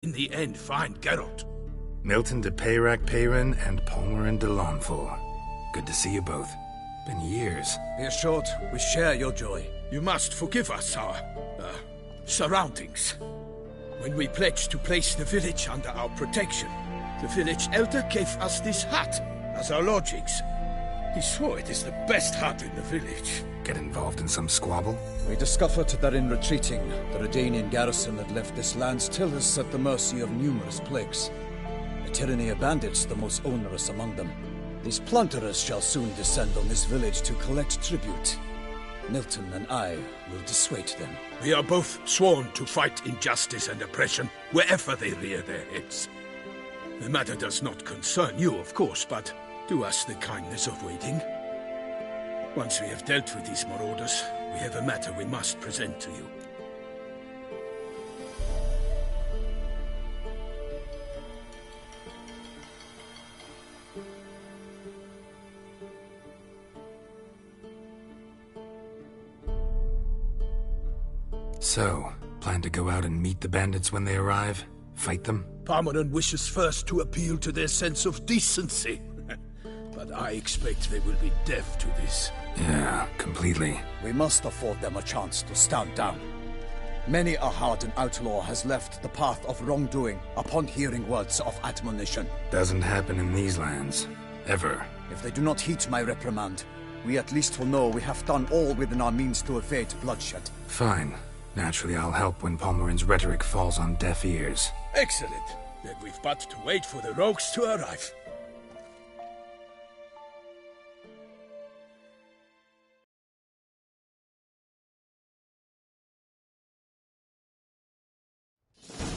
in the end find Geralt. Milton de Peyrac-Peyrin and Palmerin de Lawnfall. Good to see you both. Been years. Be assured, we share your joy. You must forgive us our surroundings. When we pledged to place the village under our protection, the village elder gave us this hut as our lodgings. He swore it is the best hut in the village. Get involved in some squabble? We discovered that in retreating, the Redanian garrison had left this land still is at the mercy of numerous plagues. A tyranny of bandits, the most onerous among them. These plunderers shall soon descend on this village to collect tribute. Milton and I will dissuade them. We are both sworn to fight injustice and oppression wherever they rear their heads. The matter does not concern you, of course, but do us the kindness of waiting. Once we have dealt with these marauders, we have a matter we must present to you. So, plan to go out and meet the bandits when they arrive? Fight them? Palmerin wishes first to appeal to their sense of decency. But I expect they will be deaf to this. Yeah, completely. We must afford them a chance to stand down. Many a hardened outlaw has left the path of wrongdoing upon hearing words of admonition. Doesn't happen in these lands. Ever. If they do not heed my reprimand, we at least will know we have done all within our means to evade bloodshed. Fine. Naturally, I'll help when Palmerin's rhetoric falls on deaf ears. Excellent. Then we've but to wait for the rogues to arrive.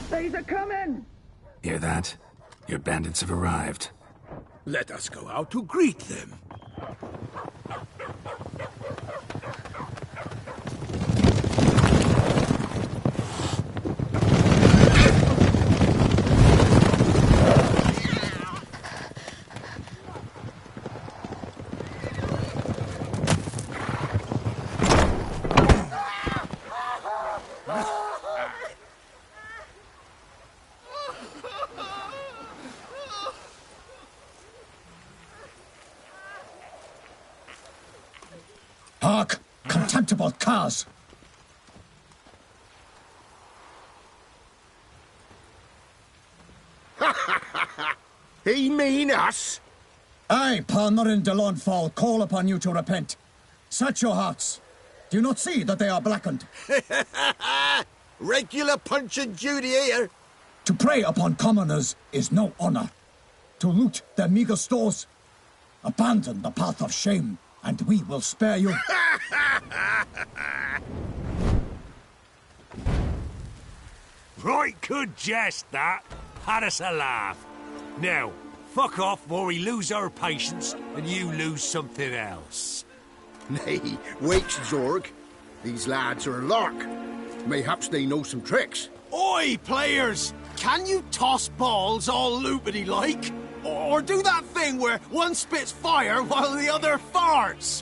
They's a-coming! Hear that? Your bandits have arrived. Let us go out to greet them. Hark! Contemptible curs! He mean us? I, Palmerin de Lawnfall, call upon you to repent. Search your hearts. Do you not see that they are blackened? Regular Punch and Judy here. To prey upon commoners is no honor. To loot their meager stores, abandon the path of shame, and we will spare you. Right good jest, that. Had us a laugh. Now, fuck off before we lose our patience and you lose something else. Nay, wait, Zorg. These lads are a lark. Mayhaps they know some tricks. Oi, players! Can you toss balls all loopity-like? Or do that thing where one spits fire while the other farts?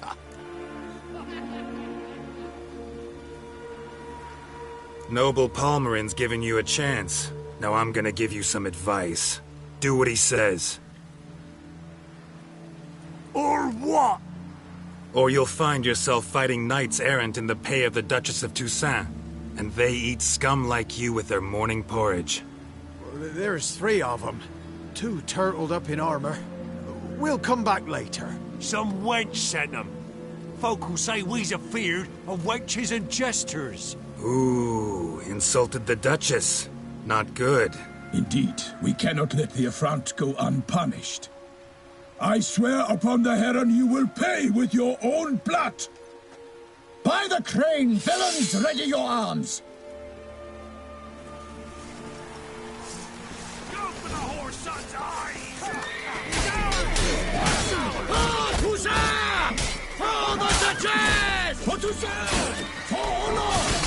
Noble Palmerin's giving you a chance. Now I'm gonna give you some advice. Do what he says. Or what? Or you'll find yourself fighting knights errant in the pay of the Duchess of Toussaint. And they eat scum like you with their morning porridge. There's 3 of them. 2 turtled up in armor. We'll come back later. Some wench sent them. Folk who say we's afeard of wenches and jesters. Ooh, insulted the Duchess. Not good. Indeed, we cannot let the affront go unpunished. I swear upon the Heron you will pay with your own blood! By the crane, villains, ready your arms! Go for the whore's son's eyes! Toussaint! For the Duchess! For Toussaint! For honor!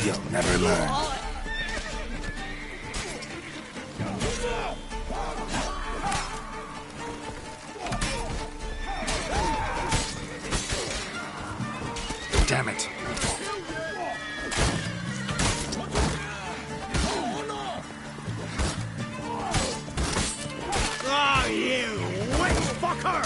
You'll never learn. Damn it. Oh, you witch fucker!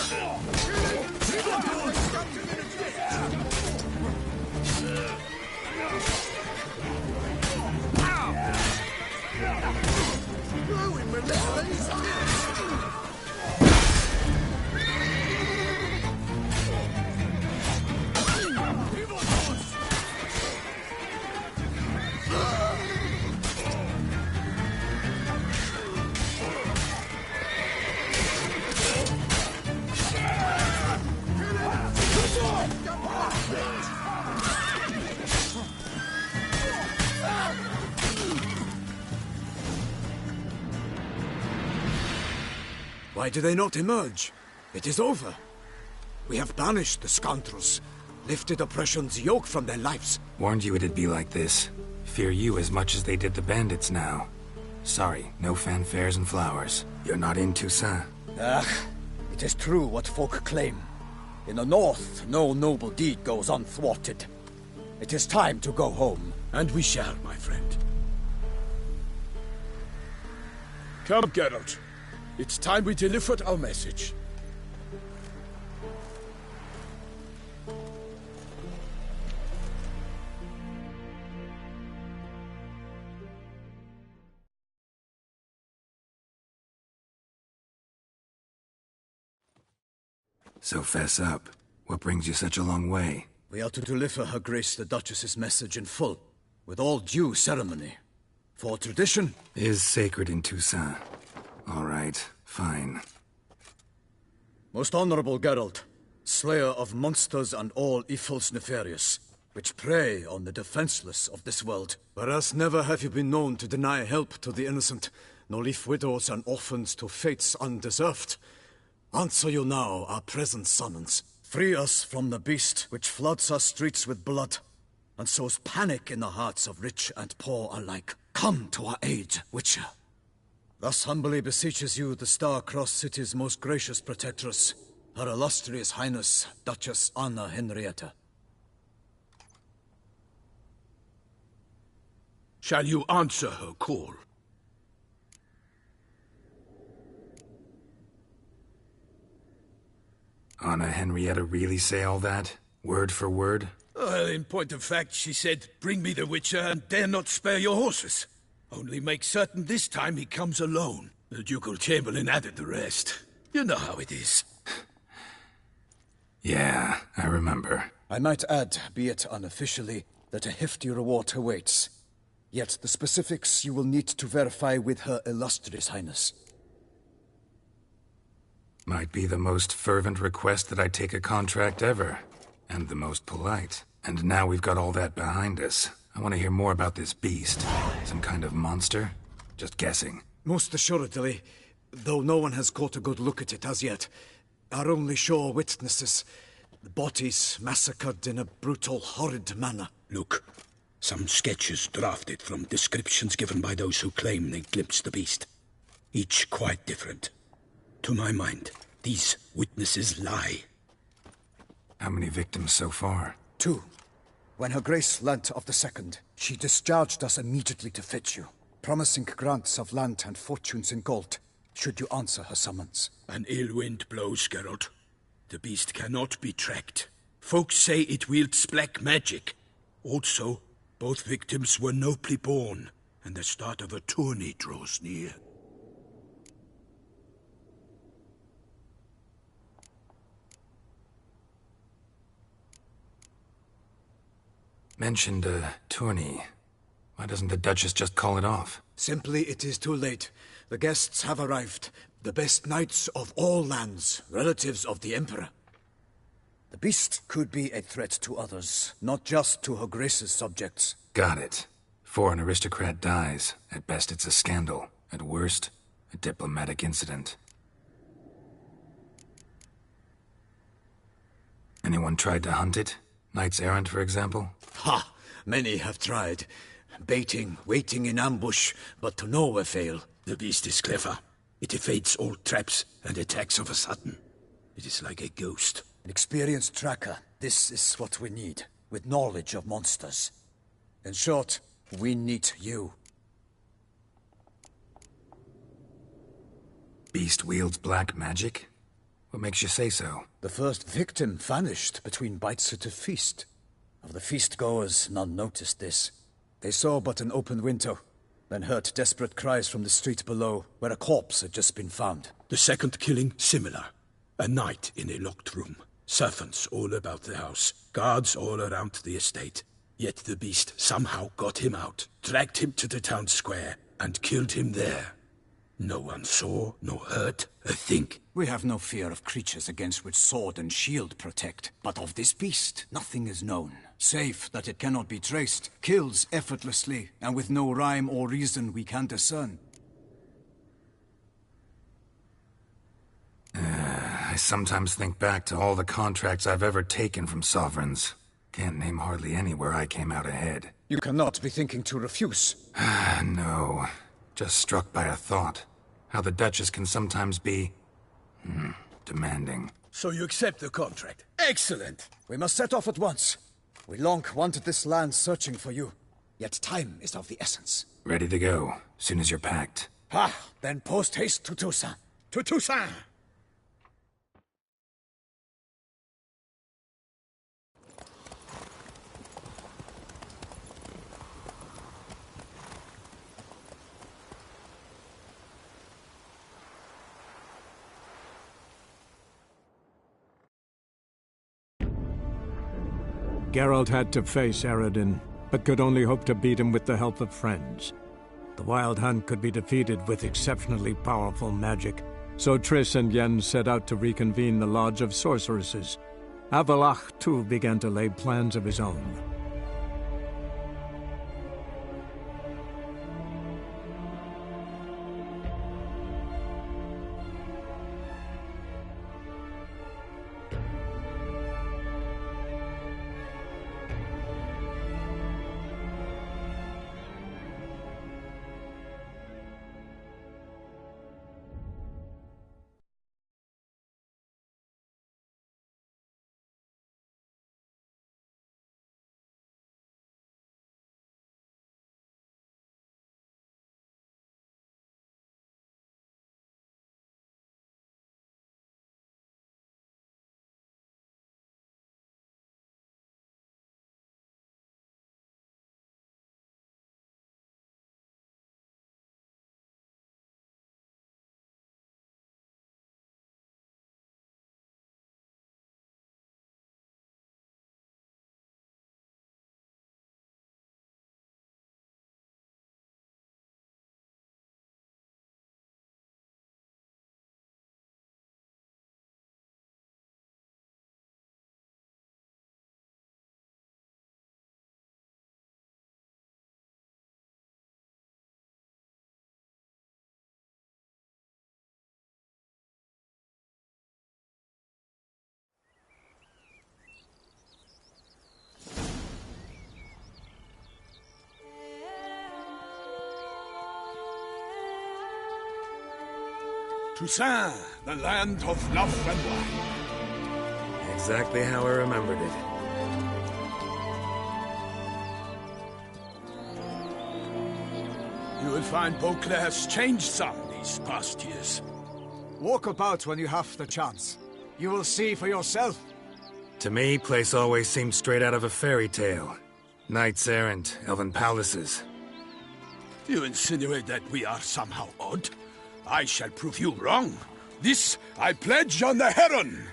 Why do they not emerge? It is over. We have banished the scoundrels, lifted oppression's yoke from their lives. Warned you it'd be like this. Fear you as much as they did the bandits now. Sorry, no fanfares and flowers. You're not in Toussaint. It is true what folk claim. In the north, no noble deed goes unthwarted. It is time to go home. And we shall, my friend. Come, Geralt. It's time we delivered our message. So fess up. What brings you such a long way? We are to deliver Her Grace the Duchess's message in full, with all due ceremony. For tradition is sacred in Toussaint. All right, fine. Most honorable Geralt, slayer of monsters and all evils nefarious, which prey on the defenseless of this world. Whereas never have you been known to deny help to the innocent, nor leave widows and orphans to fates undeserved. Answer you now our present summons. Free us from the beast which floods our streets with blood, and sows panic in the hearts of rich and poor alike. Come to our aid, Witcher. Thus humbly beseeches you the Star-Crossed City's most gracious protectress, Her Illustrious Highness, Duchess Anna Henrietta. Shall you answer her call? Anna Henrietta really say all that? Word for word? Well, in point of fact, she said, "Bring me the Witcher and dare not spare your horses. Only make certain this time he comes alone." The Ducal Chamberlain added the rest. You know how it is. Yeah, I remember. I might add, be it unofficially, that a hefty reward awaits. Yet the specifics you will need to verify with Her Illustrious Highness. Might be the most fervent request that I take a contract ever. And the most polite. And now we've got all that behind us. I want to hear more about this beast. Some kind of monster? Just guessing. Most assuredly, though no one has caught a good look at it as yet. Our only sure witnesses. The bodies massacred in a brutal, horrid manner. Look, some sketches drafted from descriptions given by those who claim they glimpsed the beast. Each quite different. To my mind, these witnesses lie. How many victims so far? 2. When Her Grace learnt of the second, she discharged us immediately to fetch you, promising grants of land and fortunes in gold, should you answer her summons. An ill wind blows, Geralt. The beast cannot be tracked. Folks say it wields black magic. Also, both victims were nobly born, and the start of a tourney draws near. Mentioned a tourney. Why doesn't the Duchess just call it off? Simply, it is too late. The guests have arrived. The best knights of all lands, relatives of the Emperor. The beast could be a threat to others, not just to Her Grace's subjects. Got it. Before an aristocrat dies, at best it's a scandal. At worst, a diplomatic incident. Anyone tried to hunt it? Knights errant, for example? Ha! Many have tried. Baiting, waiting in ambush, but to no avail. The beast is clever. It evades all traps and attacks of a sudden. It is like a ghost. An experienced tracker. This is what we need, with knowledge of monsters. In short, we need you. Beast wields black magic? What makes you say so? The first victim vanished between bites at a feast. Of the feast-goers, none noticed this. They saw but an open window, then heard desperate cries from the street below, where a corpse had just been found. The second killing, similar. A night in a locked room. Servants all about the house. Guards all around the estate. Yet the beast somehow got him out, dragged him to the town square, and killed him there. No one saw, nor heard a thing. We have no fear of creatures against which sword and shield protect. But of this beast, nothing is known. Save that it cannot be traced, kills effortlessly, and with no rhyme or reason we can discern. I sometimes think back to all the contracts I've ever taken from sovereigns. Can't name hardly any where I came out ahead. You cannot be thinking to refuse. No. Just struck by a thought. How the Duchess can sometimes be... demanding. So you accept the contract. Excellent! We must set off at once. We long wanted this land searching for you. Yet time is of the essence. Ready to go, soon as you're packed. Then post-haste to Toussaint. To Toussaint! Geralt had to face Eredin, but could only hope to beat him with the help of friends. The Wild Hunt could be defeated with exceptionally powerful magic, so Triss and Yen set out to reconvene the Lodge of Sorceresses. Avalach, too, began to lay plans of his own. Toussaint, the land of love and wine. Exactly how I remembered it. You will find Beauclair's changed some these past years. Walk about when you have the chance. You will see for yourself. To me, place always seemed straight out of a fairy tale. Knights errant, elven palaces. You insinuate that we are somehow odd? I shall prove you wrong. This I pledge on the Heron.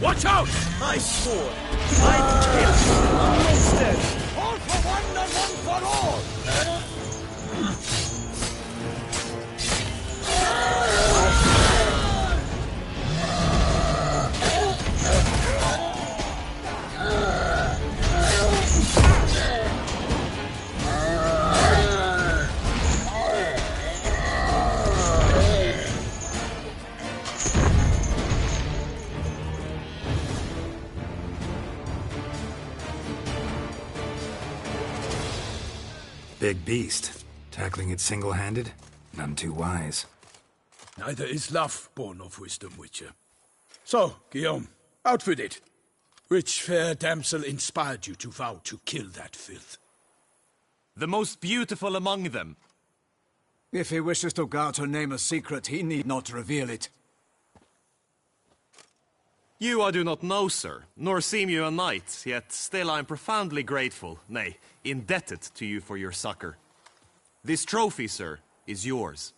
Watch out! My sword, my kill, almost dead. All for one and one for all. Big beast. Tackling it single-handed? None too wise. Neither is love born of wisdom, Witcher. So, Guillaume, out with it. Which fair damsel inspired you to vow to kill that filth? The most beautiful among them. If he wishes to guard her name a secret, he need not reveal it. You I do not know, sir, nor seem you a knight, yet still I am profoundly grateful, nay, indebted to you for your succor. This trophy, sir, is yours.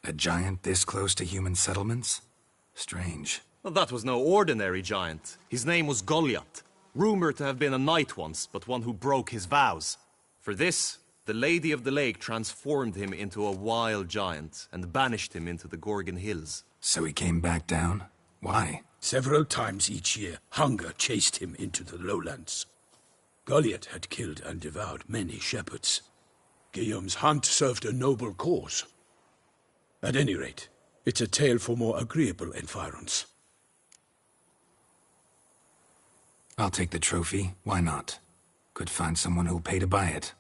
A giant this close to human settlements? Strange. Well, that was no ordinary giant. His name was Goliath, rumored to have been a knight once, but one who broke his vows. For this, the Lady of the Lake transformed him into a wild giant and banished him into the Gorgon Hills. So he came back down? Why? Several times each year, hunger chased him into the lowlands. Goliath had killed and devoured many shepherds. Guillaume's hunt served a noble cause. At any rate, it's a tale for more agreeable environs. I'll take the trophy. Why not? Could find someone who'll pay to buy it.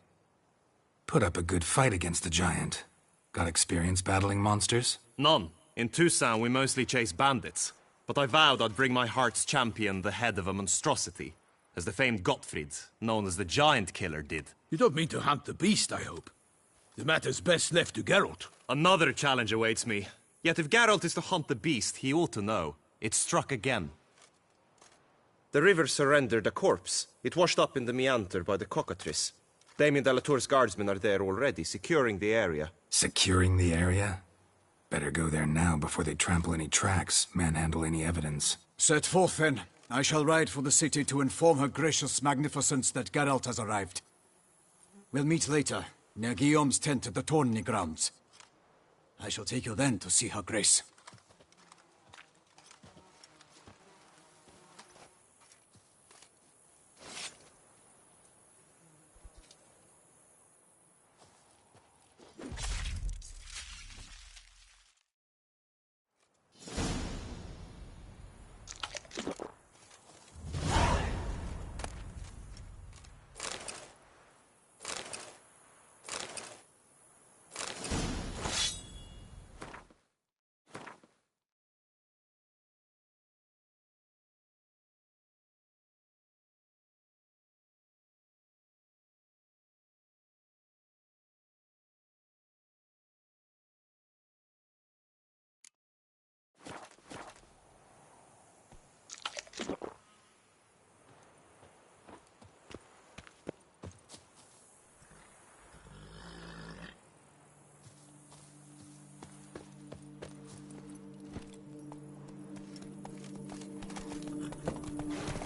Put up a good fight against the giant. Got experience battling monsters? None. In Toussaint we mostly chase bandits. But I vowed I'd bring my heart's champion the head of a monstrosity, as the famed Gottfried, known as the Giant Killer, did. You don't mean to hunt the beast, I hope. The matter's best left to Geralt. Another challenge awaits me. Yet if Geralt is to hunt the beast, he ought to know. It struck again. The river surrendered a corpse. It washed up in the meander by the cockatrice. Damien de la Tour's guardsmen are there already, securing the area. Securing the area? Better go there now before they trample any tracks, manhandle any evidence. Set forth, then. I shall ride for the city to inform her gracious magnificence that Geralt has arrived. We'll meet later, near Guillaume's tent at the tourney grounds. I shall take you then to see her grace.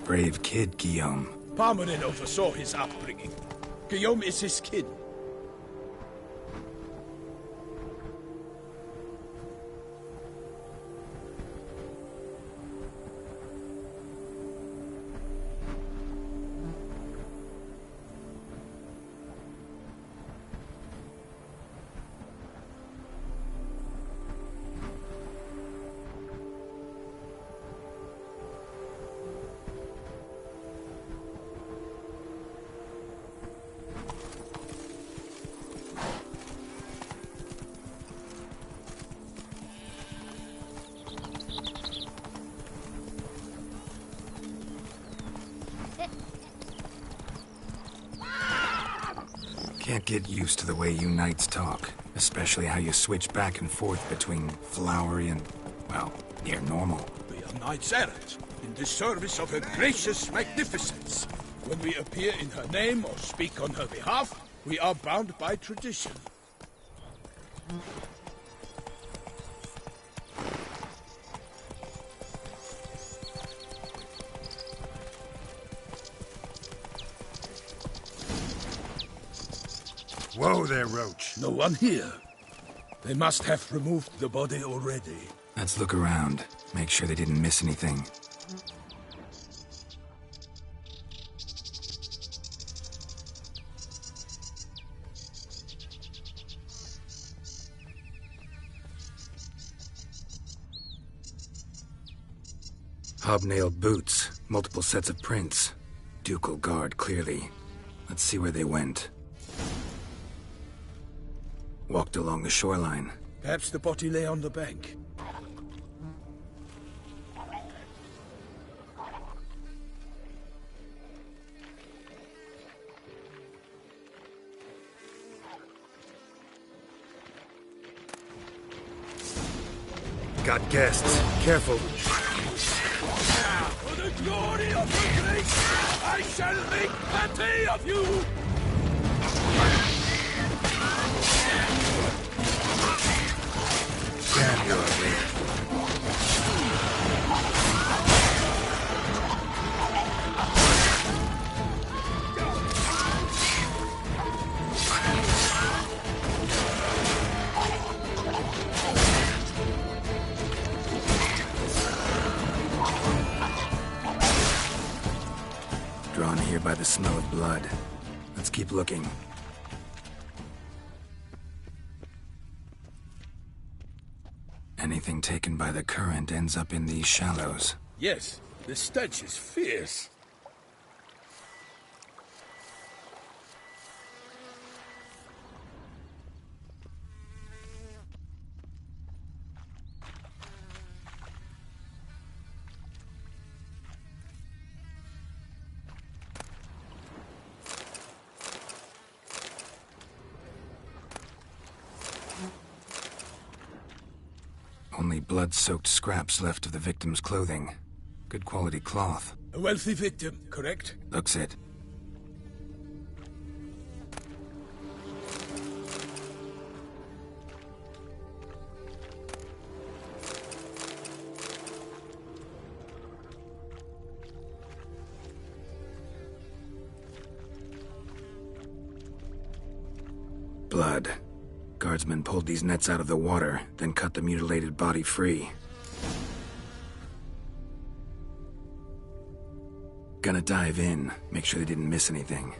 Brave kid, Guillaume. Parmanin oversaw his upbringing. Guillaume is his kin. Can't get used to the way you knights talk, especially how you switch back and forth between flowery and, well, near normal. We are knights errant, in the service of her gracious magnificence. When we appear in her name or speak on her behalf, we are bound by tradition. Whoa there, Roach. No one here. They must have removed the body already. Let's look around. Make sure they didn't miss anything. Hobnailed boots, multiple sets of prints. Ducal guard, clearly. Let's see where they went. Walked along the shoreline. Perhaps the body lay on the bank. Got guests. Careful. For the glory of the Great, I shall make plenty of you! Damn, you're ugly. Drawn here by the smell of blood. Let's keep looking. Anything taken by the current ends up in these shallows. Yes, the stench is fierce. Only blood-soaked scraps left of the victim's clothing. Good quality cloth. A wealthy victim, correct? Looks it. Blood. Guardsmen pulled these nets out of the water, then cut the mutilated body free. Gonna dive in, make sure they didn't miss anything.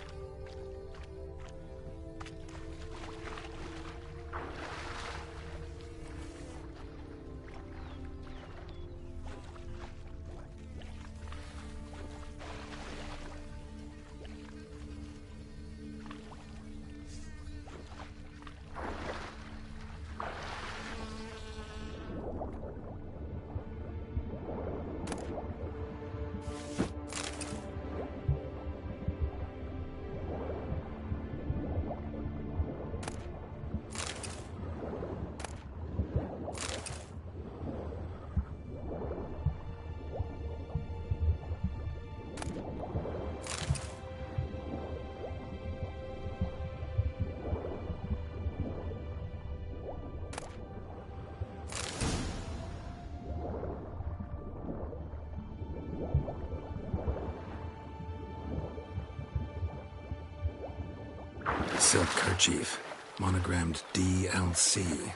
Silk kerchief, monogrammed DLC.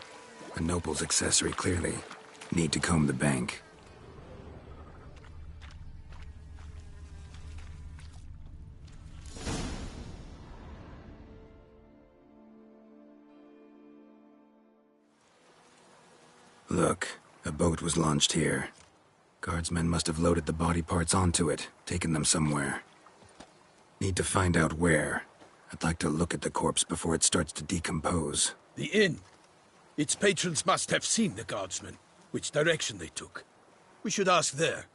A noble's accessory, clearly. Need to comb the bank. Look, a boat was launched here. Guardsmen must have loaded the body parts onto it, taken them somewhere. Need to find out where. I'd like to look at the corpse before it starts to decompose. The inn. Its patrons must have seen the guardsmen, which direction they took. We should ask there.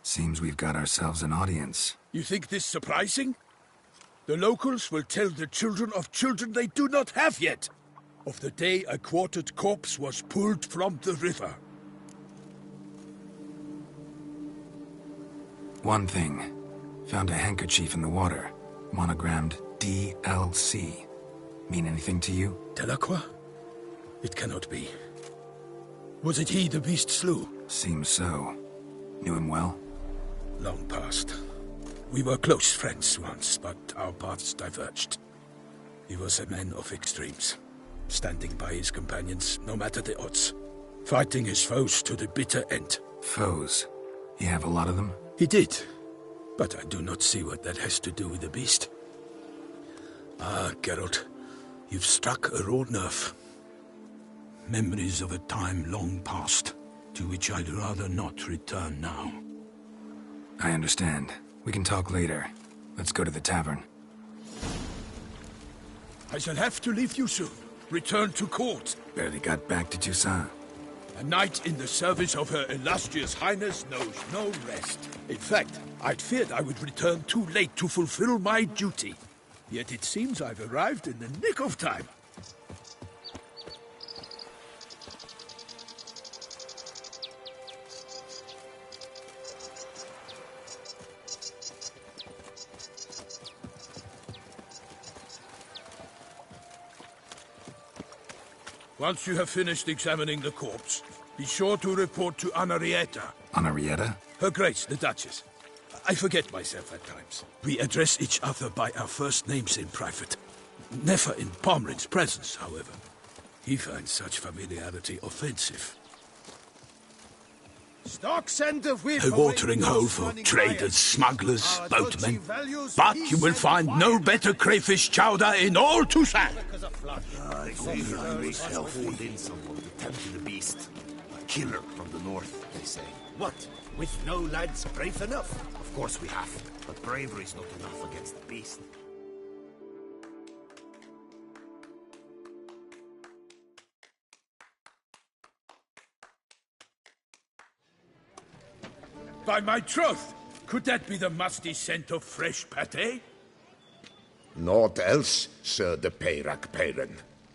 Seems we've got ourselves an audience. You think this surprising? The locals will tell the children of children they do not have yet, of the day a quartered corpse was pulled from the river. One thing. Found a handkerchief in the water. Monogrammed DLC. Mean anything to you? Delacroix? It cannot be. Was it he the beast slew? Seems so. Knew him well? Long past. We were close friends once, but our paths diverged. He was a man of extremes, standing by his companions, no matter the odds. Fighting his foes to the bitter end. Foes? You have a lot of them? He did, but I do not see what that has to do with the beast. Ah, Geralt, you've struck a raw nerve. Memories of a time long past, to which I'd rather not return now. I understand. We can talk later. Let's go to the tavern. I shall have to leave you soon. Return to court. Barely got back to Toussaint. A knight in the service of Her Illustrious Highness knows no rest. In fact, I'd feared I would return too late to fulfill my duty. Yet it seems I've arrived in the nick of time. Once you have finished examining the corpse, be sure to report to Anarietta. Anarietta? Her Grace, the Duchess. I forget myself at times. We address each other by our first names in private. Never in Pomrin's presence, however. He finds such familiarity offensive. A watering hole for traders, smugglers, boatmen. But you will find no better crayfish chowder in all Toussaint. I find myself in someone to tend to the beast. A killer from the north, they say. What? With no lads brave enough? Of course we have, but bravery's not enough against the beast. By my troth, could that be the musty scent of fresh pâté? Naught else, Sir de Peyrac-Peyran.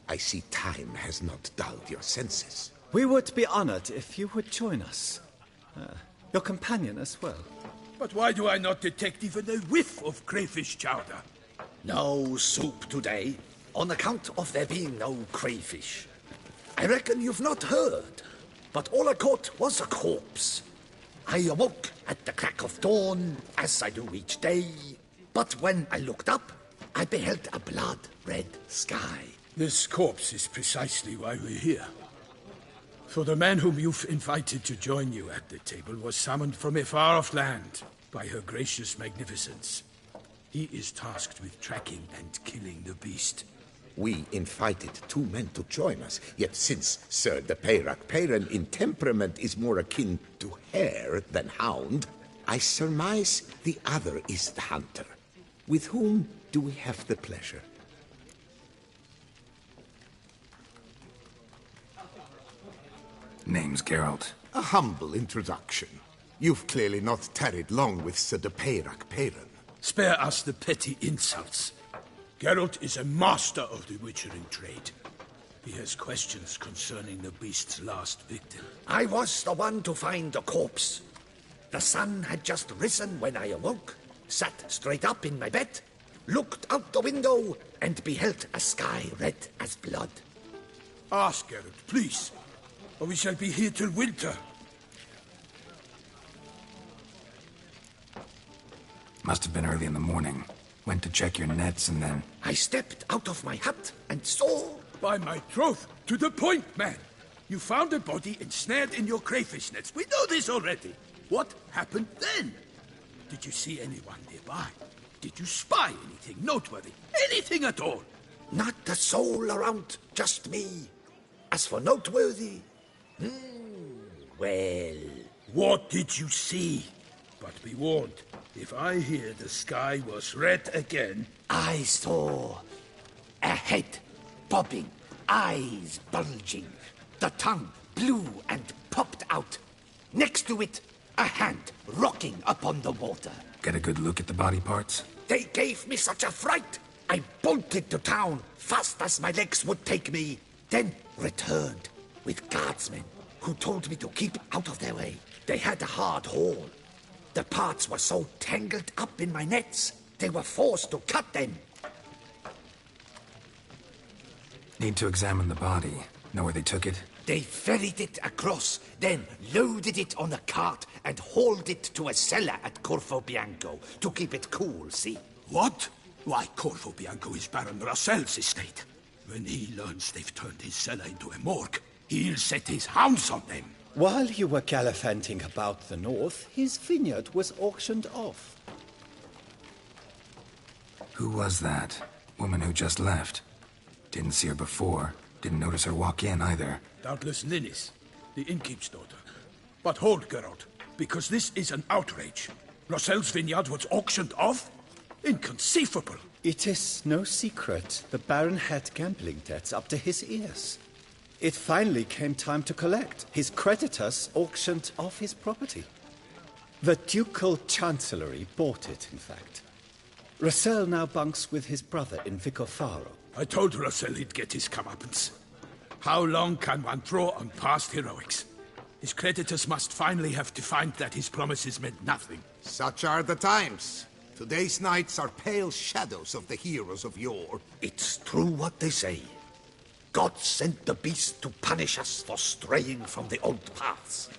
I see time has not dulled your senses. We would be honored if you would join us. Your companion as well. But why do I not detect even a whiff of crayfish chowder? No soup today, on account of there being no crayfish. I reckon you've not heard, but all I caught was a corpse. I awoke at the crack of dawn, as I do each day. But when I looked up, I beheld a blood-red sky. This corpse is precisely why we're here. For the man whom you've invited to join you at the table was summoned from a far-off land by her gracious magnificence. He is tasked with tracking and killing the beast. We invited 2 men to join us, yet since Sir de Peyrac-Peyran in temperament is more akin to hare than hound, I surmise the other is the hunter. With whom do we have the pleasure? Name's Geralt. A humble introduction. You've clearly not tarried long with Sir de Peyrac-Peyran. Spare us the petty insults. Geralt is a master of the witchering trade. He has questions concerning the beast's last victim. I was the one to find the corpse. The sun had just risen when I awoke, sat straight up in my bed, looked out the window, and beheld a sky red as blood. Ask Geralt, please, or we shall be here till winter. Must have been early in the morning. Went to check your nets and then... I stepped out of my hut and saw... By my troth, to the point, man. You found a body ensnared in your crayfish nets. We know this already. What happened then? Did you see anyone nearby? Did you spy anything noteworthy? Anything at all? Not a soul around, just me. As for noteworthy... well... What did you see? But be warned, if I hear the sky was red again... I saw a head bobbing, eyes bulging, the tongue blue and popped out. Next to it, a hand rocking upon the water. Get a good look at the body parts? They gave me such a fright. I bolted to town fast as my legs would take me, then returned with guardsmen who told me to keep out of their way. They had a hard haul. The parts were so tangled up in my nets, they were forced to cut them. Need to examine the body. Know where they took it? They ferried it across, then loaded it on a cart and hauled it to a cellar at Corvo Bianco to keep it cool, see? What? Why, Corvo Bianco is Baron Russell's estate. When he learns they've turned his cellar into a morgue, he'll set his hounds on them. While you were gallivanting about the north, his vineyard was auctioned off. Who was that? Woman who just left. Didn't see her before. Didn't notice her walk in either. Doubtless Linnis, the innkeep's daughter. But hold, Geralt, because this is an outrage. Russell's vineyard was auctioned off? Inconceivable. It is no secret the Baron had gambling debts up to his ears. It finally came time to collect. His creditors auctioned off his property. The Ducal Chancellery bought it, in fact. Russell now bunks with his brother in Vicofaro. I told Russell he'd get his comeuppance. How long can one draw on past heroics? His creditors must finally have defined that his promises meant nothing. Such are the times. Today's knights are pale shadows of the heroes of yore. It's true what they say. God sent the beast to punish us for straying from the old paths.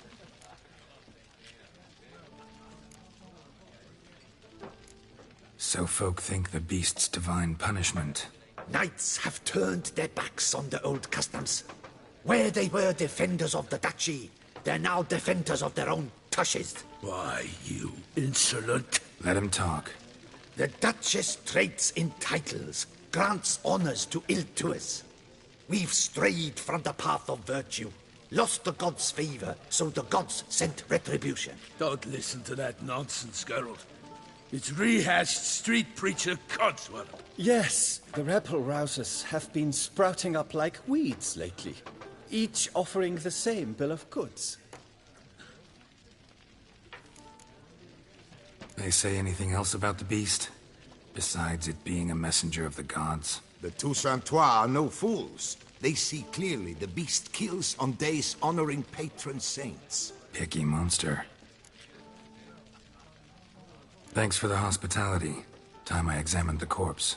So folk think the beast's divine punishment. Knights have turned their backs on the old customs. Where they were defenders of the duchy, they're now defenders of their own tushes. Why, you insolent... Let him talk. The Duchess trades in titles, grants honors to ill-doers. We've strayed from the path of virtue, lost the gods' favor, so the gods sent retribution. Don't listen to that nonsense, Geralt. It's rehashed street preacher codswallop. Yes, the rebel-rousers have been sprouting up like weeds lately, each offering the same bill of goods. They say anything else about the beast? Besides it being a messenger of the gods? The Toussaintois are no fools. They see clearly the beast kills on days honoring patron saints. Picky monster. Thanks for the hospitality. Time I examined the corpse.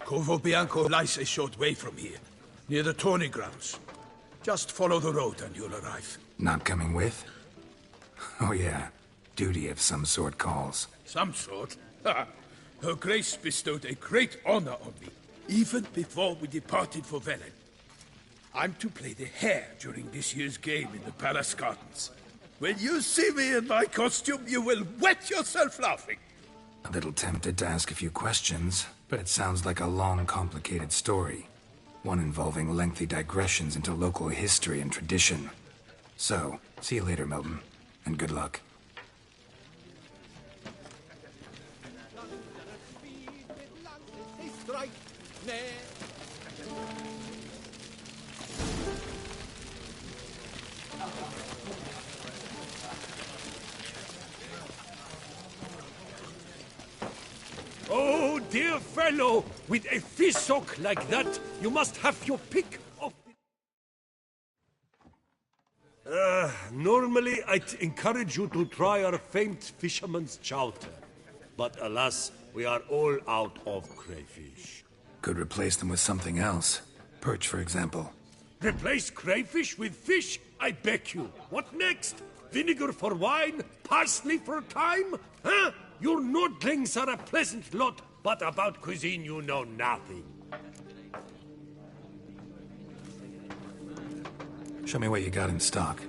Corvo Bianco lies a short way from here, near the tourney grounds. Just follow the road and you'll arrive. Not coming with? Oh yeah. Duty of some sort calls. Some sort? Her Grace bestowed a great honor on me, even before we departed for Velen. I'm to play the hare during this year's game in the palace gardens. When you see me in my costume, you will wet yourself laughing. A little tempted to ask a few questions, but it sounds like a long, complicated story. One involving lengthy digressions into local history and tradition. So, see you later, Milton, and good luck. Oh, dear fellow, with a fish-sock like that, you must have your pick of... Normally I'd encourage you to try our famed fisherman's chowder. But alas, we are all out of crayfish. Could replace them with something else. Perch, for example. Replace crayfish with fish? I beg you. What next? Vinegar for wine? Parsley for thyme? Huh? Your Nordlings are a pleasant lot, but about cuisine you know nothing. Show me what you got in stock.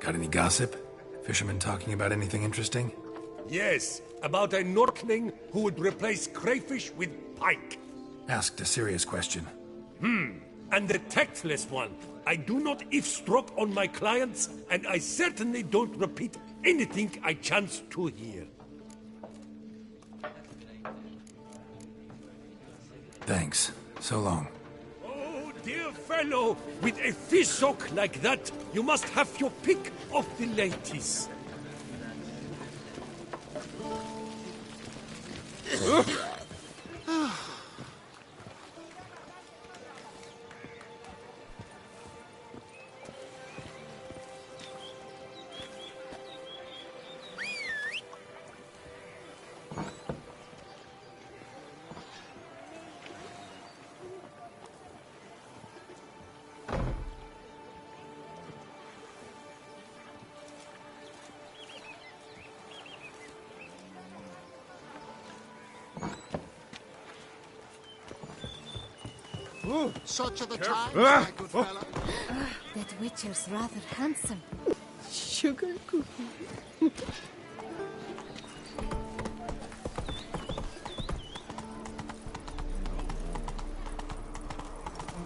Got any gossip? Fishermen talking about anything interesting? Yes, about a Norkling who would replace crayfish with pike. Asked a serious question. And the tactless one. I do not eavesdrop on my clients, and I certainly don't repeat anything I chance to hear. Thanks. So long. Oh, dear fellow, with a fish hook like that, you must have your pick of the ladies. Such are the times, my good fellow. That Witcher's rather handsome. Sugar cookie.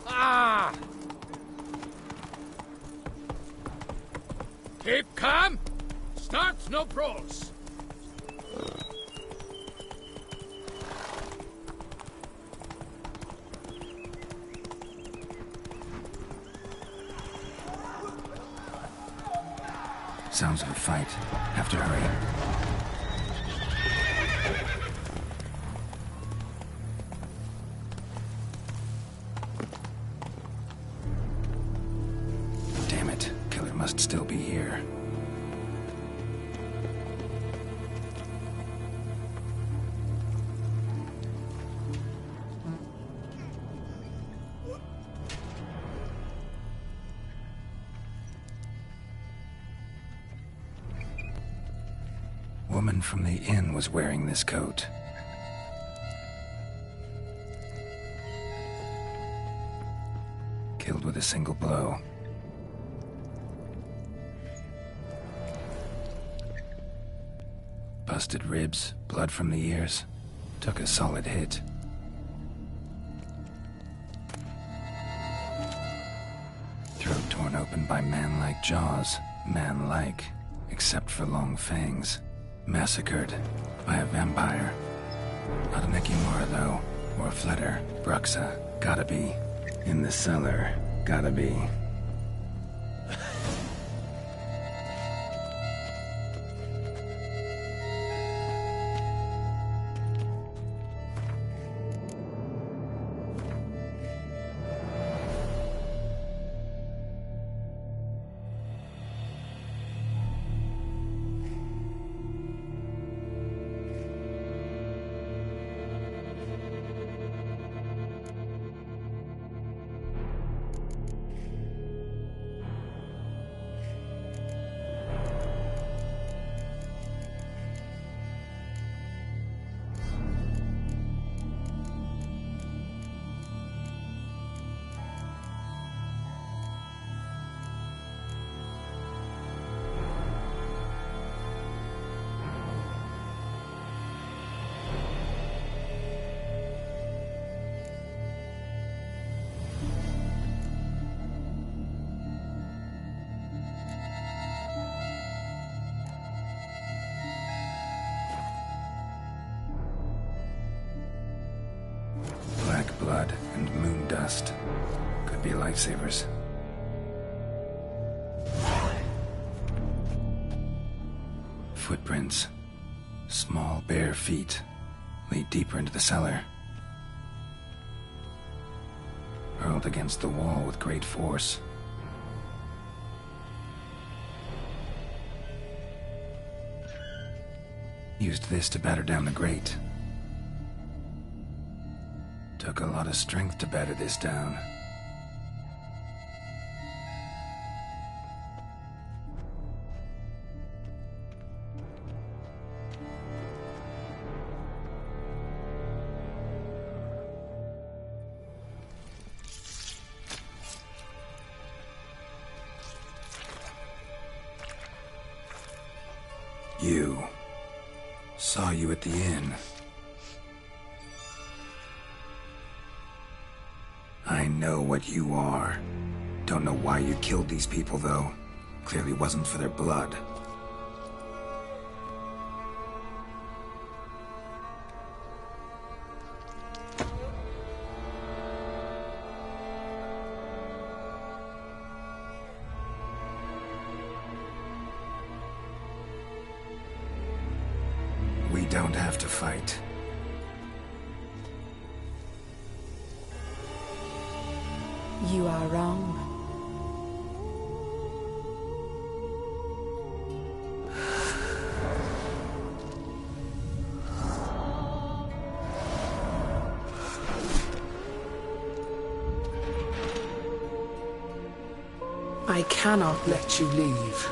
Ah! Keep calm. Start no brawls. Sounds of a fight. Have to hurry. Damn it. Killer must still be here. Woman from the inn was wearing this coat. Killed with a single blow. Busted ribs, blood from the ears. Took a solid hit. Throat torn open by man-like jaws. Man-like, except for long fangs. Massacred by a vampire. Not an Ekimura, though, or a Fletter. Bruxa, gotta be. In the cellar, gotta be. Blood and moon dust. Could be lifesavers. Footprints. Small, bare feet. Lead deeper into the cellar. Hurled against the wall with great force. Used this to batter down the grate. Took a lot of strength to batter this down. You. Saw you at the inn. I know what you are. Don't know why you killed these people, though. Clearly wasn't for their blood. . don't have to fight. You are wrong. I cannot let you leave.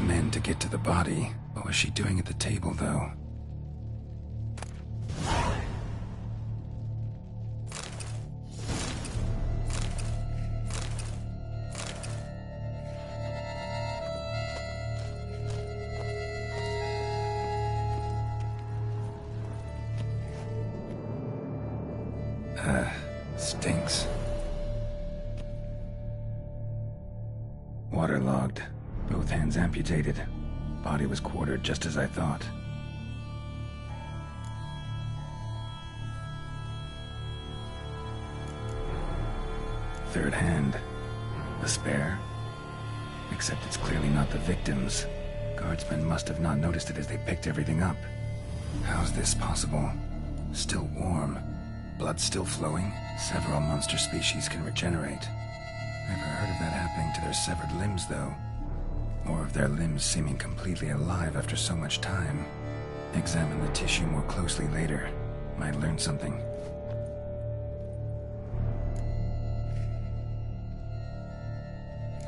Men to get to the body. What was she doing at the table, though? Stinks. Waterlogged. Both hands amputated. Body was quartered just as I thought. Third hand. A spare? Except it's clearly not the victim's. Guardsmen must have not noticed it as they picked everything up. How's this possible? Still warm. Blood still flowing? Several monster species can regenerate. Never heard of that happening to their severed limbs, though. Or of their limbs seeming completely alive after so much time. Examine the tissue more closely later. Might learn something.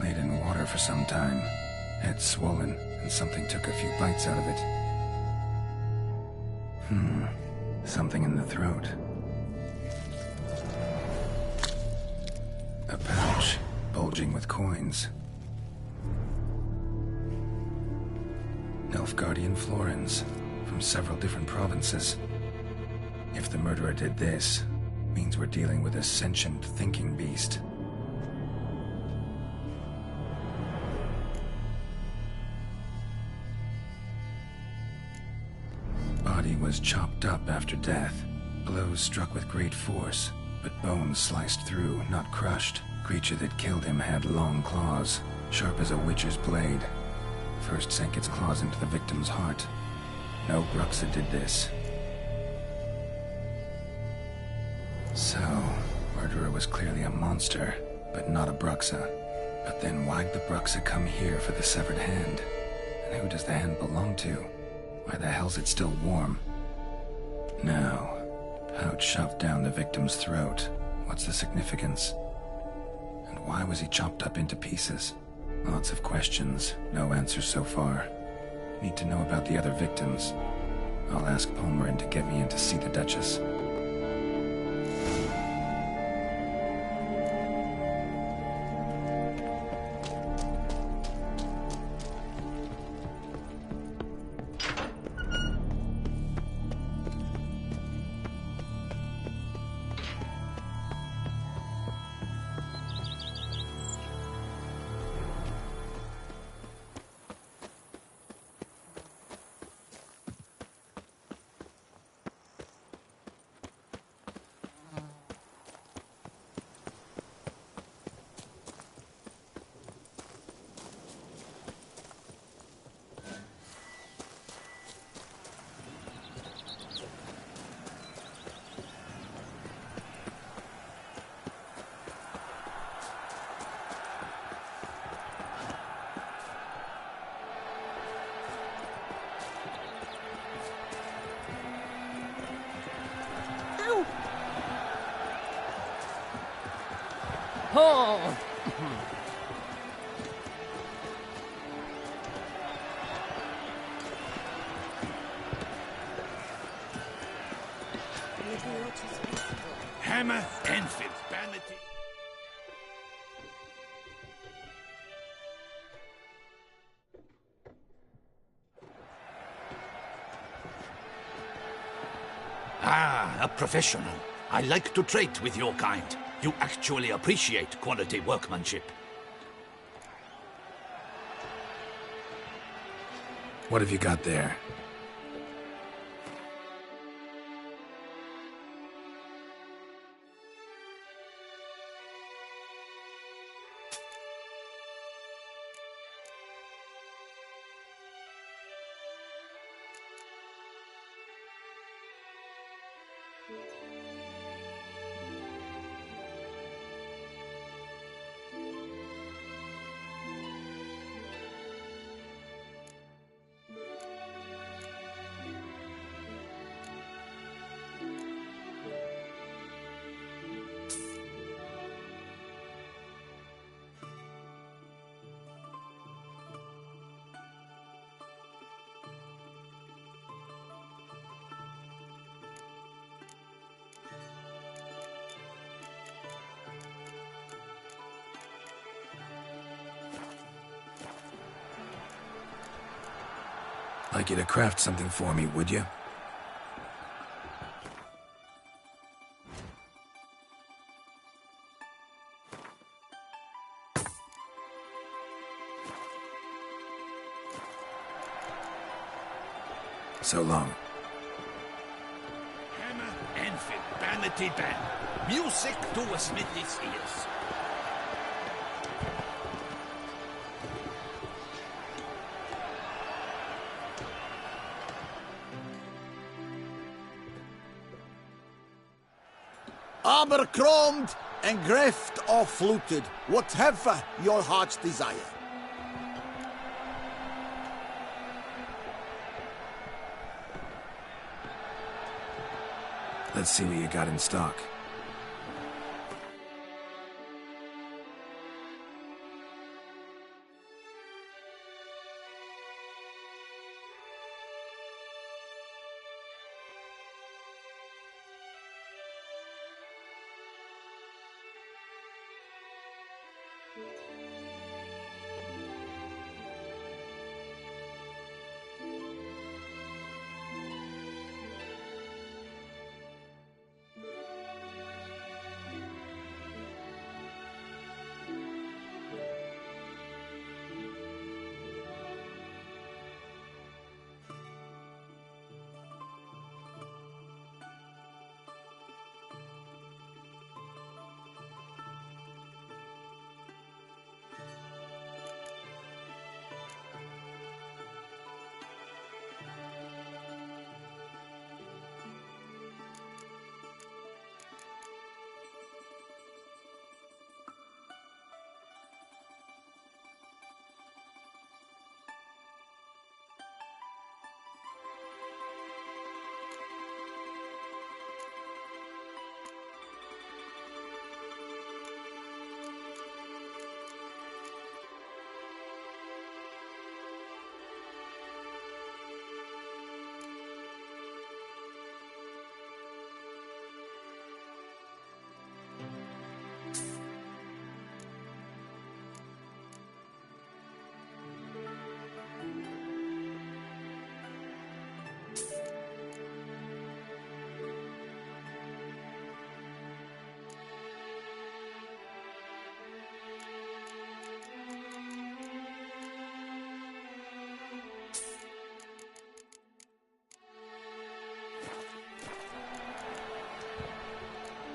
Laid in water for some time. Head swollen, and something took a few bites out of it. Something in the throat. A pouch, bulging with coins. Nilfgaardian florins, from several different provinces. If the murderer did this, means we're dealing with a sentient thinking beast. Body was chopped up after death. Blows struck with great force, but bones sliced through, not crushed. Creature that killed him had long claws, sharp as a witcher's blade. First sank its claws into the victim's heart. No Bruxa did this. So, murderer was clearly a monster, but not a Bruxa. But then why'd the Bruxa come here for the severed hand? And who does the hand belong to? Why the hell's it still warm? Now, pouch shoved down the victim's throat. What's the significance? And why was he chopped up into pieces? Lots of questions, no answers so far. Need to know about the other victims. I'll ask Palmerin to get me in to see the Duchess. Oh! Hammer, Enfield, Vanity. Ah, a professional. I like to trade with your kind. You actually appreciate quality workmanship. What have you got there? Like you to craft something for me, would you? So long. Hammer, Enfield, Vanity Band. Music to a smithy's ears. Abercrombed, engreft or fluted, whatever your heart's desire. Let's see what you got in stock.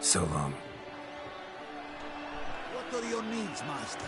So long. What are your needs, master?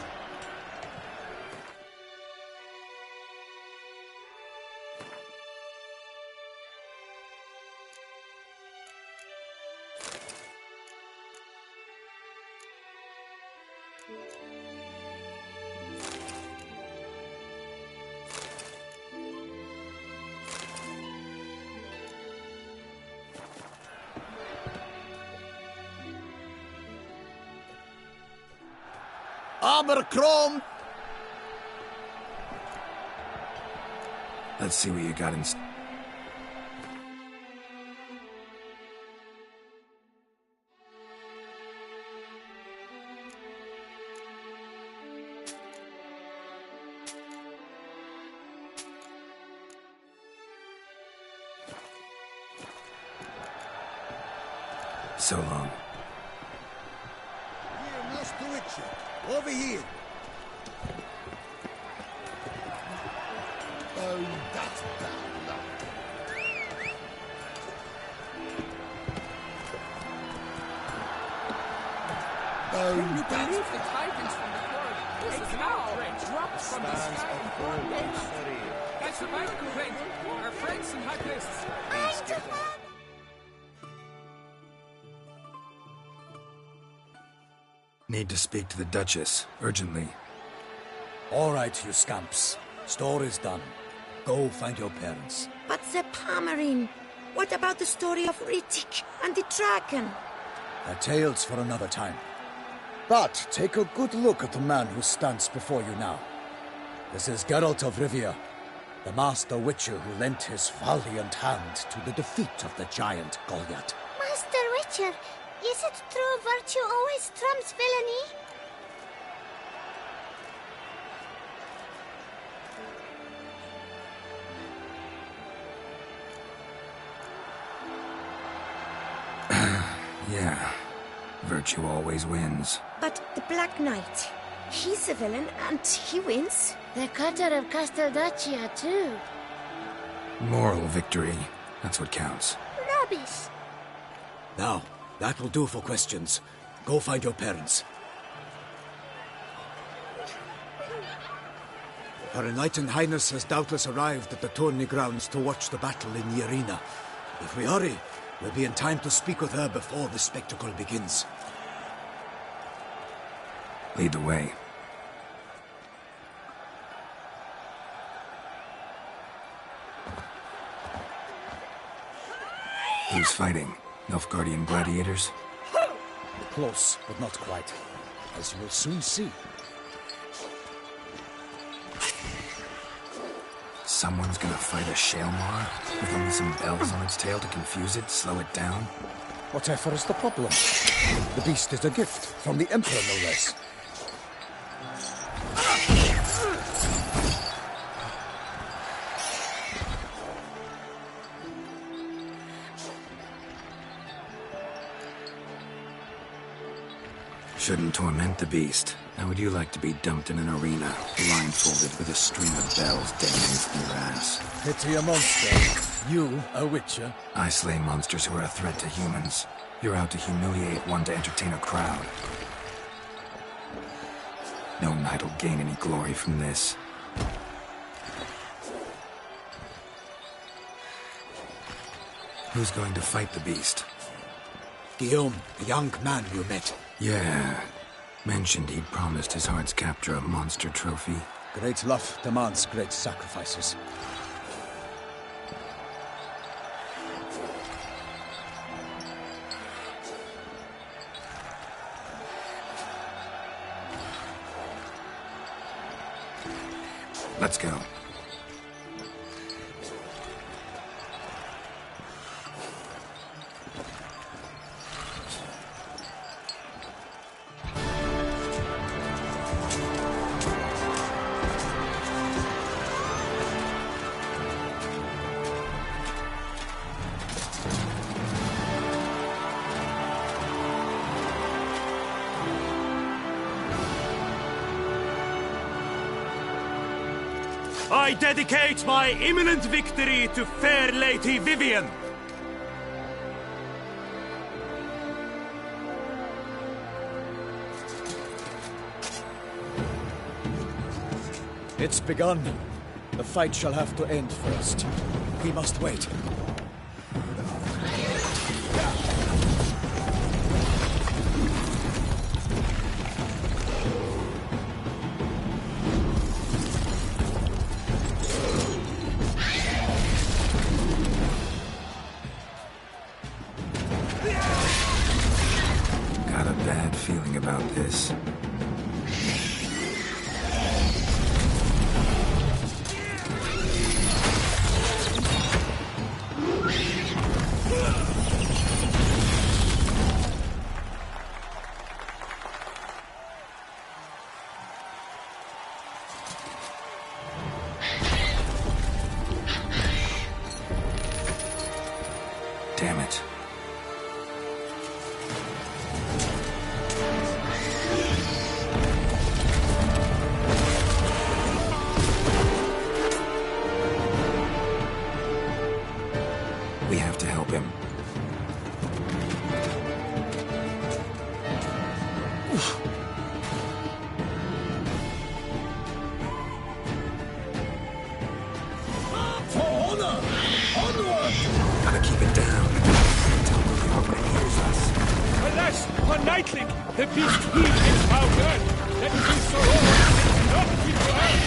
Abercrom! Let's see what you got in... So long. Here, Master Witcher. Over here. Oh, that's bad luck. Can you believe the tidings from the quarry? This is an outrage. Drops from the sky in 4 days. That's a bad complaint. Our friends in high places. Need to speak to the Duchess, urgently. All right, you scamps. Store is done. Go find your parents. But the Pomerine, what about the story of Rittik and the dragon? They're tales for another time. But take a good look at the man who stands before you now. This is Geralt of Rivia, the Master Witcher who lent his valiant hand to the defeat of the giant Goliath. Master Witcher, is it true virtue always trumps villainy? Yeah. Virtue always wins. But the Black Knight, he's a villain and he wins. The cutter of Casteldaccia too. Moral victory. That's what counts. Rubbish. Now, that will do for questions. Go find your parents. Her Enlightened Highness has doubtless arrived at the tourney grounds to watch the battle in the arena. If we hurry, we'll be in time to speak with her before the spectacle begins. Lead the way. Who's fighting? Nilfgaardian gladiators? Close, but not quite. As you will soon see. Someone's gonna fight a Shaelmar with only some bells on its tail to confuse it, slow it down? Whatever is the problem? The beast is a gift from the Emperor, no less. Shouldn't torment the beast. How would you like to be dumped in an arena, blindfolded with a string of bells dangling from your ass? Pity a monster. You, a witcher? I slay monsters who are a threat to humans. You're out to humiliate one to entertain a crowd. No knight will gain any glory from this. Who's going to fight the beast? Guillaume, the young man you met. Yeah. Mentioned he'd promised his heart's captor a monster trophy. Great love demands great sacrifices. Let's go. I dedicate my imminent victory to fair Lady Vivian. It's begun. The fight shall have to end first. We must wait. Got a bad feeling about this. a nightling, the beast heaved its powder. That his sword did not return.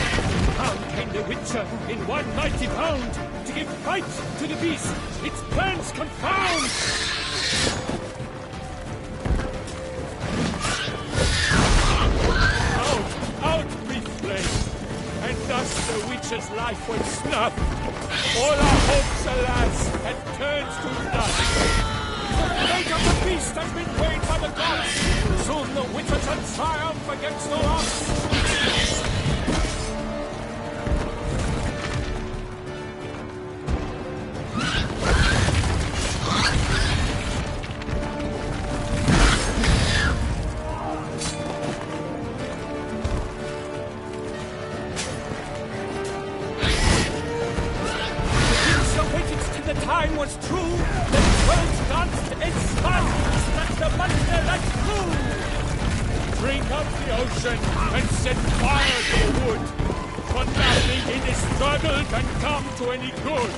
Down came the Witcher in one mighty bound to give fight to the beast. Its plans confound. Out breathed flame, and thus the Witcher's life went snuff. All our hopes, alas, had turned to dust. The fate of the beast has been paid by the gods. Soon the Witcher shall triumph against the odds. Time was true, the world danced its spun, that the monster let through. Drink up the ocean and set fire to the wood, for nothing in this struggle can come to any good.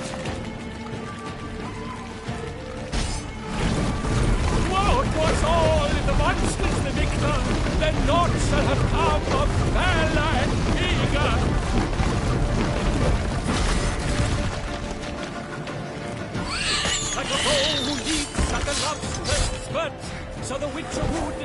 What was all the monsters the victor, then naught shall have come of valor and vigor. Like a bow who leaps at the lobster's spurt, so the Witcher would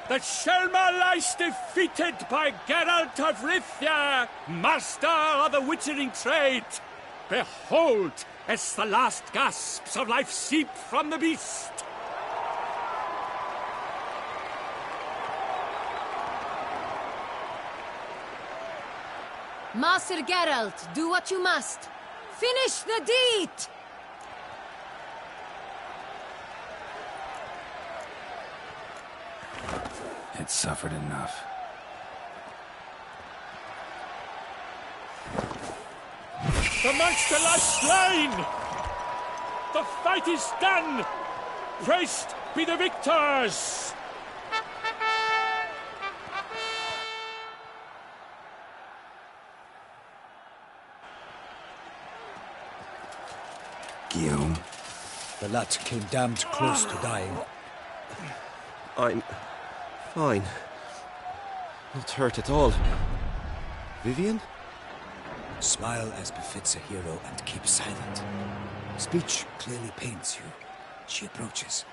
The Shelma lies defeated by Geralt of Rivia, master of the witchering trade. Behold, as the last gasps of life seep from the beast. Master Geralt, do what you must. Finish the deed! It suffered enough. The monster lies slain! The fight is done! Praised be the victors! Guillaume? The lad came damned close to dying. I'm fine. Not hurt at all. Vivian? Smile as befits a hero and keep silent. Speech clearly pains you. She approaches.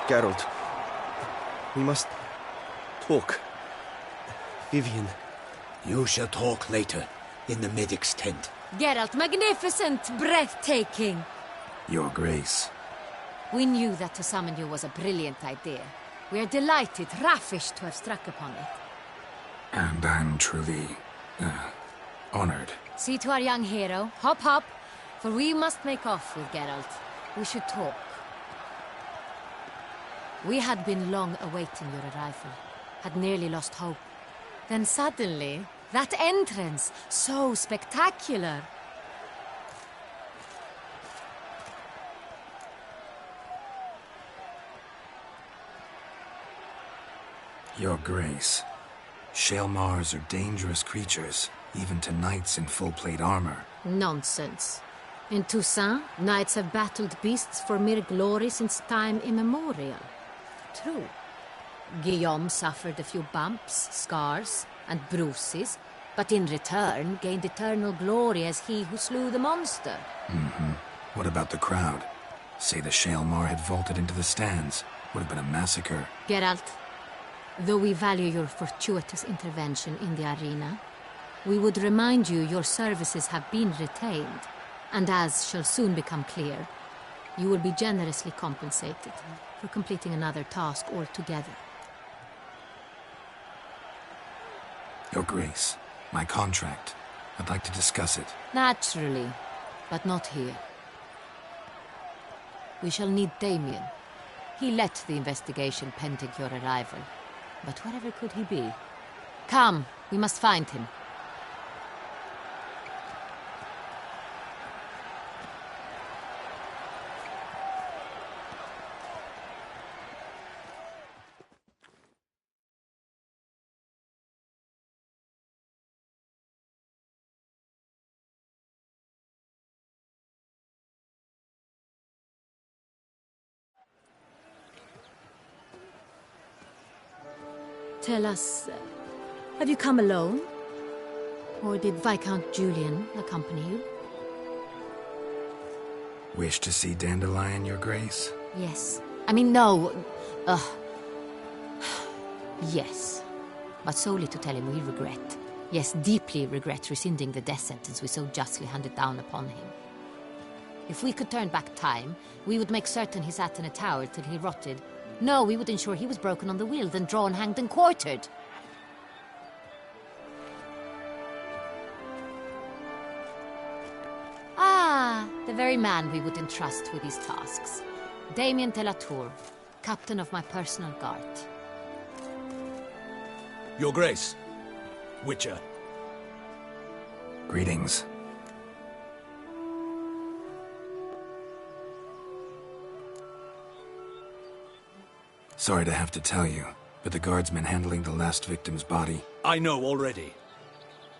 Geralt, we must talk. Vivian. You shall talk later, in the medic's tent. Geralt, magnificent, breathtaking. Your Grace. We knew that to summon you was a brilliant idea. We are delighted, ravished to have struck upon it. And I'm truly, honored. See to our young hero. Hop, hop. For we must make off with Geralt. We should talk. We had been long awaiting your arrival. Had nearly lost hope. Then suddenly, that entrance, so spectacular. Your Grace, Shaelmars are dangerous creatures, even to knights in full-plate armor. Nonsense. In Toussaint, knights have battled beasts for mere glory since time immemorial. True. Guillaume suffered a few bumps, scars, and bruises, but in return gained eternal glory as he who slew the monster. What about the crowd? Say the Shaelmar had vaulted into the stands. Would have been a massacre. Geralt, though we value your fortuitous intervention in the arena, we would remind you your services have been retained, and as shall soon become clear, you will be generously compensated for completing another task altogether. Your Grace, my contract. I'd like to discuss it. Naturally, but not here. We shall need Damien. He led the investigation pending your arrival. But wherever could he be? Come, we must find him. Tell us, have you come alone? Or did Viscount Julian accompany you? Wish to see Dandelion, Your Grace? Yes. I mean, no. Yes. But solely to tell him we regret. Yes, deeply regret rescinding the death sentence we so justly handed down upon him. If we could turn back time, we would make certain he sat in a tower till he rotted. No, we would ensure he was broken on the wheel, then drawn, hanged, and quartered. Ah, the very man we would entrust with these tasks. Damien de la Tour, captain of my personal guard. Your Grace. Witcher. Greetings. Sorry to have to tell you, but the guardsman handling the last victim's body... I know already.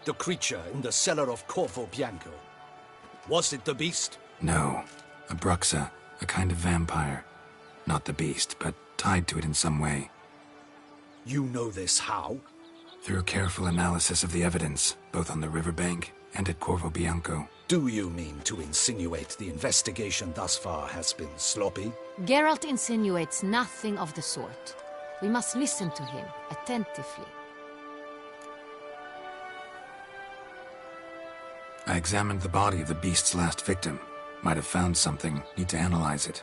The creature in the cellar of Corvo Bianco. Was it the beast? No. A Bruxa, a kind of vampire. Not the beast, but tied to it in some way. You know this how? Through careful analysis of the evidence, both on the riverbank and at Corvo Bianco. Do you mean to insinuate the investigation thus far has been sloppy? Geralt insinuates nothing of the sort. We must listen to him attentively. I examined the body of the beast's last victim. Might have found something. Need to analyze it.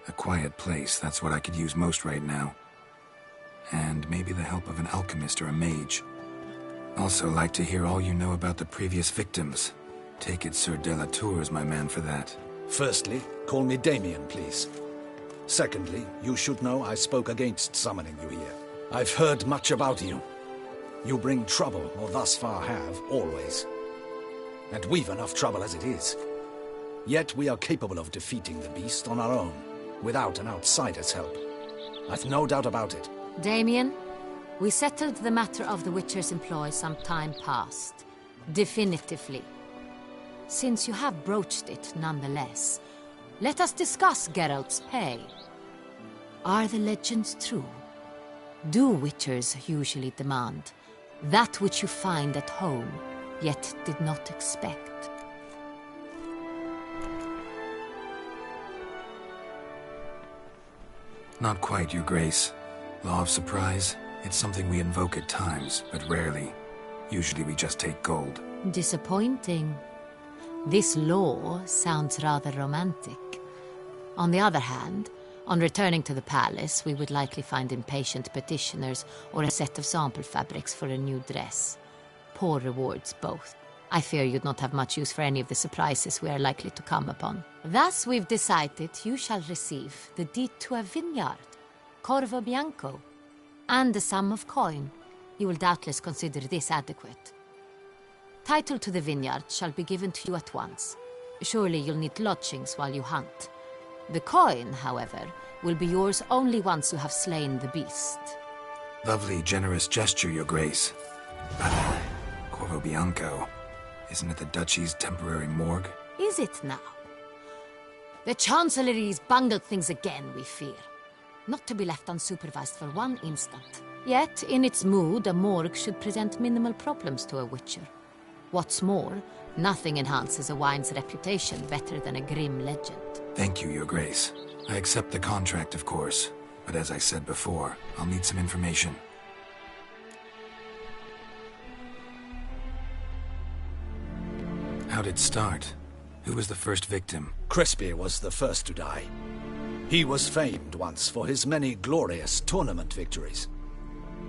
A quiet place, that's what I could use most right now. And maybe the help of an alchemist or a mage. Also like to hear all you know about the previous victims. Take it Sir de la Tour is my man for that. Firstly, call me Damien, please. Secondly, you should know I spoke against summoning you here. I've heard much about you. You bring trouble, or thus far have, always. And we've enough trouble as it is. Yet we are capable of defeating the beast on our own, without an outsider's help. I've no doubt about it. Damien, we settled the matter of the Witcher's employ some time past. Definitively. Since you have broached it nonetheless, let us discuss Geralt's pay. Are the legends true? Do Witchers usually demand that which you find at home, yet did not expect? Not quite, Your Grace. Law of surprise, it's something we invoke at times, but rarely. Usually we just take gold. Disappointing. This law sounds rather romantic. On the other hand, on returning to the palace, we would likely find impatient petitioners or a set of sample fabrics for a new dress. Poor rewards both. I fear you'd not have much use for any of the surprises we are likely to come upon. Thus we've decided you shall receive the deed to a vineyard, Corvo Bianco, and a sum of coin. You will doubtless consider this adequate. Title to the vineyard shall be given to you at once. Surely you'll need lodgings while you hunt. The coin, however, will be yours only once you have slain the beast. Lovely, generous gesture, Your Grace. But, Corvo Bianco, isn't it the Duchy's temporary morgue? Is it now? The Chancellery's bungled things again, we fear. Not to be left unsupervised for one instant. Yet, in its mood, a morgue should present minimal problems to a Witcher. What's more, nothing enhances a wine's reputation better than a grim legend. Thank you, Your Grace. I accept the contract, of course. But as I said before, I'll need some information. How'd it start? Who was the first victim? Crespi was the first to die. He was famed once for his many glorious tournament victories.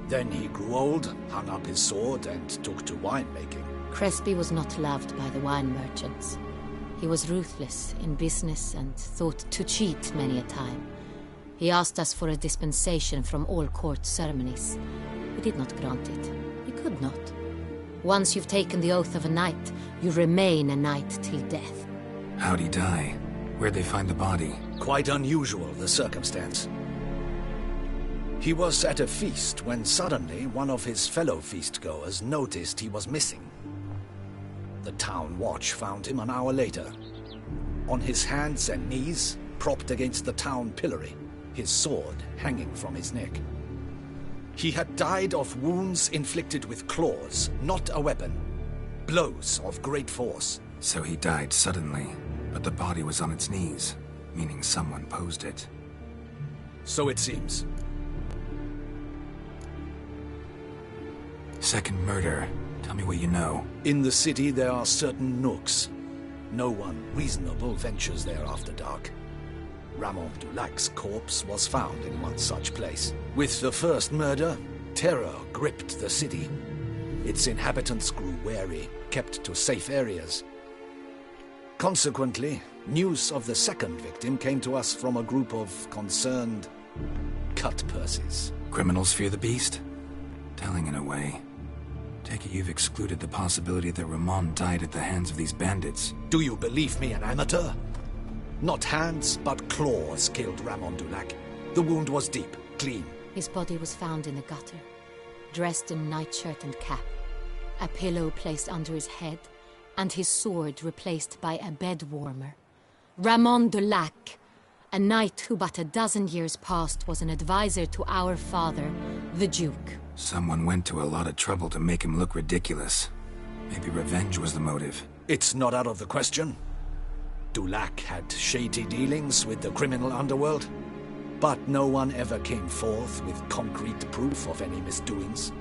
Then he grew old, hung up his sword, and took to winemaking. Crespi was not loved by the wine merchants. He was ruthless in business and thought to cheat many a time. He asked us for a dispensation from all court ceremonies. We did not grant it. We could not. Once you've taken the oath of a knight, you remain a knight till death. How'd he die? Where'd they find the body? Quite unusual, the circumstance. He was at a feast when suddenly one of his fellow feastgoers noticed he was missing. The town watch found him an hour later, on his hands and knees, propped against the town pillory, his sword hanging from his neck. He had died of wounds inflicted with claws, not a weapon. Blows of great force. So he died suddenly, but the body was on its knees, meaning someone posed it. So it seems. Second murder. Tell me what you know. In the city there are certain nooks. No one reasonable ventures there after dark. Ramon Dulac's corpse was found in one such place. With the first murder, terror gripped the city. Its inhabitants grew wary, kept to safe areas. Consequently, news of the second victim came to us from a group of concerned cut-purses. Criminals fear the beast? Telling in a way. Take it you've excluded the possibility that Ramon died at the hands of these bandits. Do you believe me an amateur? Not hands, but claws killed Ramon Dulac. The wound was deep, clean. His body was found in the gutter, dressed in nightshirt and cap, a pillow placed under his head, and his sword replaced by a bed warmer. Ramon Dulac, a knight who but a dozen years past was an advisor to our father, the Duke. Someone went to a lot of trouble to make him look ridiculous. Maybe revenge was the motive. It's not out of the question. Dulac had shady dealings with the criminal underworld, but no one ever came forth with concrete proof of any misdoings.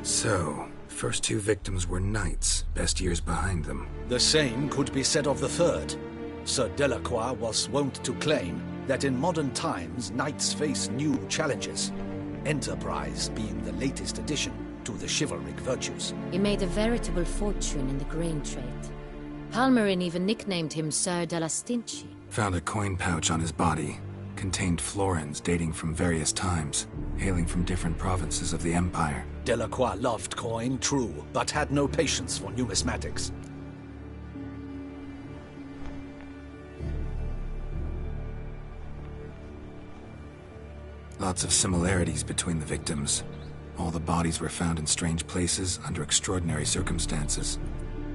So, first two victims were knights, best years behind them. The same could be said of the third. Sir Delacroix was wont to claim that in modern times knights face new challenges, enterprise being the latest addition to the chivalric virtues. He made a veritable fortune in the grain trade. Palmerin even nicknamed him Sir de la Stinchi. Found a coin pouch on his body. Contained florins dating from various times, hailing from different provinces of the Empire. Delacroix loved coin, true, but had no patience for numismatics. Lots of similarities between the victims. All the bodies were found in strange places under extraordinary circumstances.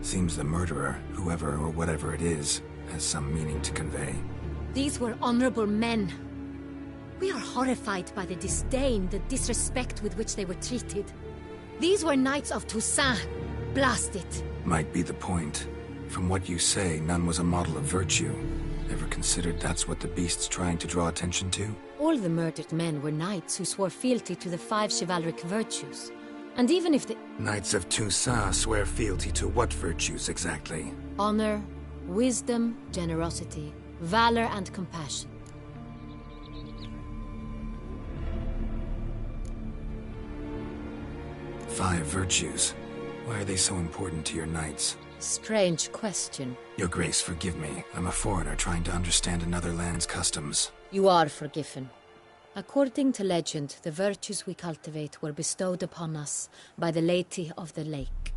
Seems the murderer, whoever or whatever it is, has some meaning to convey. These were honorable men. We are horrified by the disdain, the disrespect with which they were treated. These were knights of Toussaint. Blast it. Might be the point. From what you say, none was a model of virtue. Ever considered that's what the beast's trying to draw attention to? All the murdered men were knights who swore fealty to the 5 chivalric virtues. And even if the... Knights of Toussaint swear fealty to what virtues exactly? Honor, wisdom, generosity, valor, and compassion. Five virtues. Why are they so important to your knights? Strange question. Your Grace, forgive me. I'm a foreigner trying to understand another land's customs. You are forgiven. According to legend, the virtues we cultivate were bestowed upon us by the Lady of the Lake.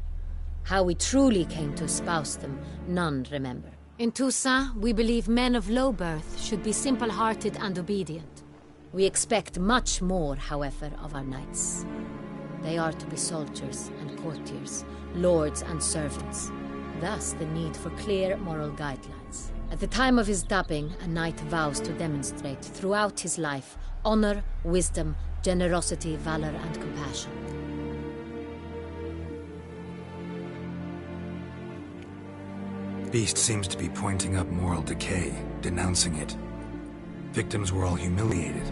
How we truly came to espouse them, none remember. In Toussaint, we believe men of low birth should be simple-hearted and obedient. We expect much more, however, of our knights. They are to be soldiers and courtiers, lords and servants. Thus, the need for clear moral guidelines. At the time of his dubbing, a knight vows to demonstrate throughout his life honor, wisdom, generosity, valor, and compassion. Beast seems to be pointing up moral decay, denouncing it. Victims were all humiliated.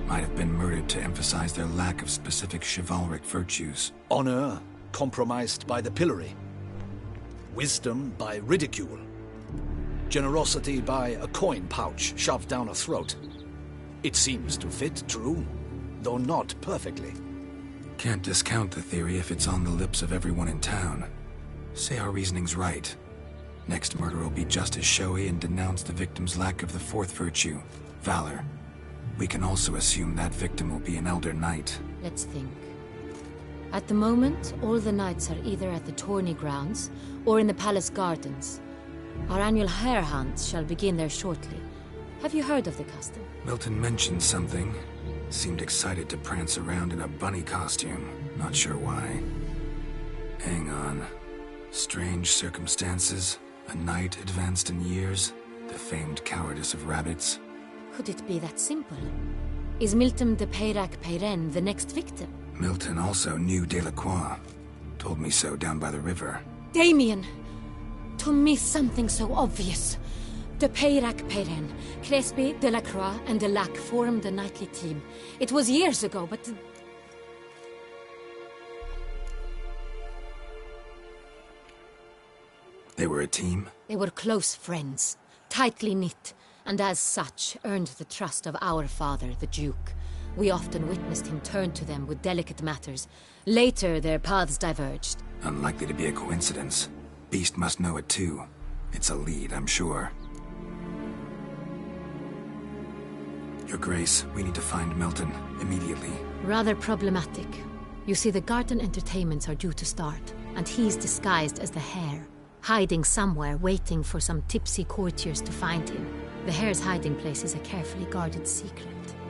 Might have been murdered to emphasize their lack of specific chivalric virtues. Honor compromised by the pillory. Wisdom by ridicule. Generosity by a coin pouch shoved down a throat. It seems to fit, true, though not perfectly. Can't discount the theory if it's on the lips of everyone in town. Say our reasoning's right. Next murder will be just as showy and denounce the victim's lack of the fourth virtue, valor. We can also assume that victim will be an elder knight. Let's think. At the moment, all the knights are either at the tourney grounds or in the palace gardens. Our annual hare hunt shall begin there shortly. Have you heard of the custom? Milton mentioned something. Seemed excited to prance around in a bunny costume. Not sure why. Hang on. Strange circumstances. A knight advanced in years. The famed cowardice of rabbits. Could it be that simple? Is Milton de Peyrac-Peyren the next victim? Milton also knew Delacroix. Told me so down by the river. Damien! To miss something so obvious. De Peyrac-Peyren, Crespi, Delacroix, and Delac formed the knightly team. It was years ago, but... They were a team? They were close friends, tightly knit, and as such earned the trust of our father, the Duke. We often witnessed him turn to them with delicate matters. Later, their paths diverged. Unlikely to be a coincidence. Beast must know it too. It's a lead, I'm sure. Your Grace, we need to find Milton, immediately. Rather problematic. You see, the garden entertainments are due to start, and he's disguised as the hare, hiding somewhere, waiting for some tipsy courtiers to find him. The hare's hiding place is a carefully guarded secret.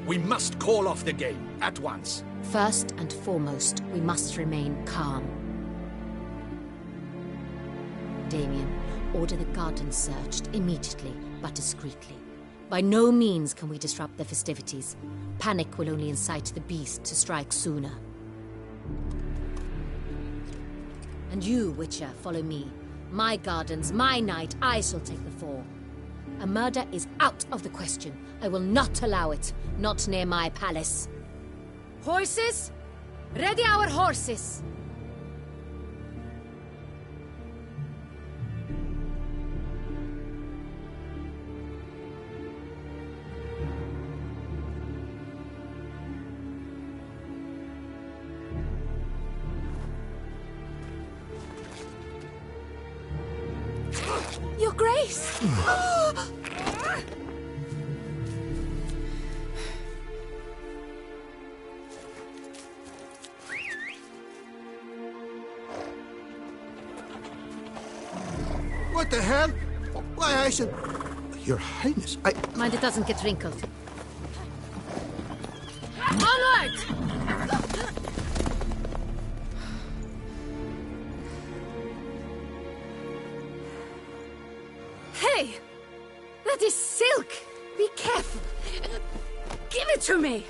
We must call off the game, at once. First and foremost, we must remain calm. Damien, order the garden searched immediately, but discreetly. By no means can we disrupt the festivities. Panic will only incite the beast to strike sooner. And you, Witcher, follow me. My gardens, my night, I shall take the fall. A murder is out of the question. I will not allow it. Not near my palace. Horses? Ready our horses! Your Grace! What the hell? Why, I should... Your Highness, I... Mind it doesn't get wrinkled. Onward! Hey! That is silk! Be careful! Give it to me!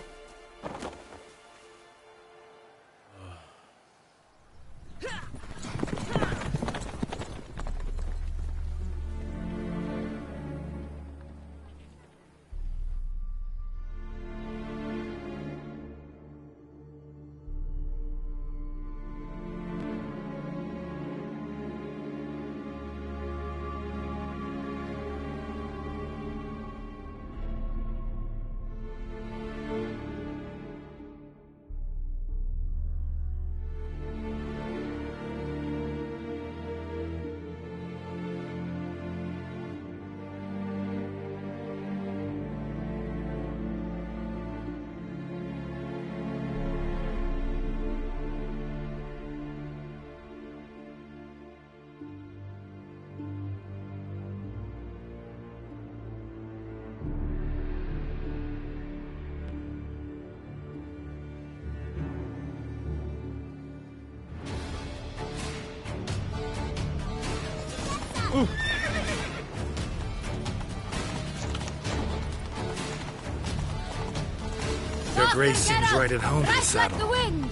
Your Grace seems right at home in the Right saddle. like the wind!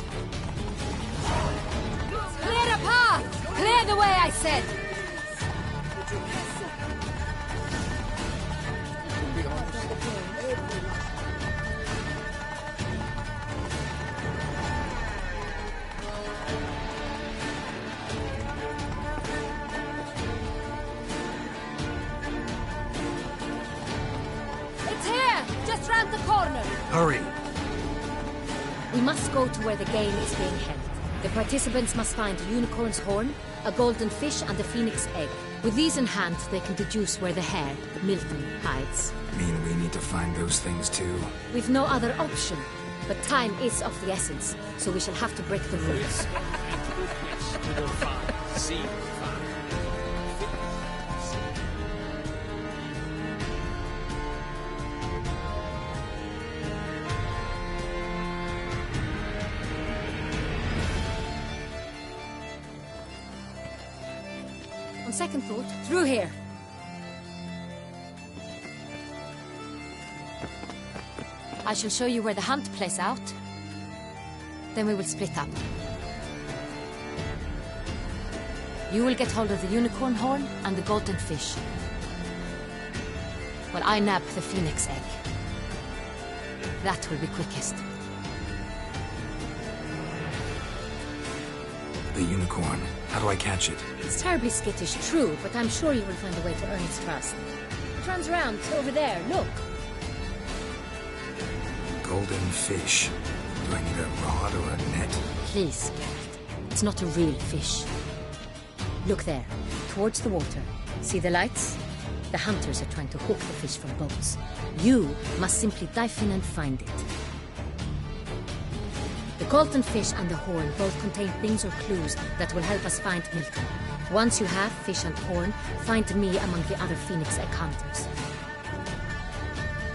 Clear a path! Clear the way, I said! It's here! Just round the corner! Hurry! We must go to where the game is being held. The participants must find a unicorn's horn a golden fish, and a phoenix egg. With these in hand, they can deduce where the hare, Milton, hides. Mean we need to find those things too? We've no other option. But time is of the essence, so we shall have to break the rules. On second thought, through here. I shall show you where the hunt plays out. Then we will split up. You will get hold of the unicorn horn and the golden fish, while I nab the phoenix egg. That will be quickest. The unicorn. How do I catch it? It's terribly skittish, true, but I'm sure you will find a way to earn its trust. It runs around over there, look. Golden fish. Do I need a rod or a net? Please, Geralt. It's not a real fish. Look there, towards the water. See the lights? The hunters are trying to hook the fish from boats. You must simply dive in and find it. The golden fish and the horn both contain things or clues that will help us find Milton. Once you have fish and horn, find me among the other phoenix egg hunters.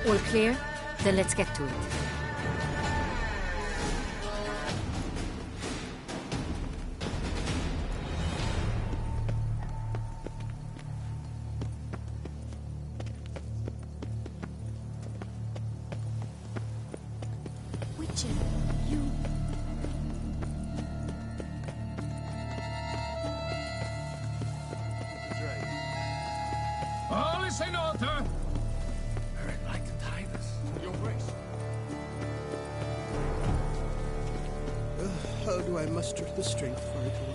All clear? Then let's get to it. All is in order. Very like Titus, your grace. How do I muster the strength for it all?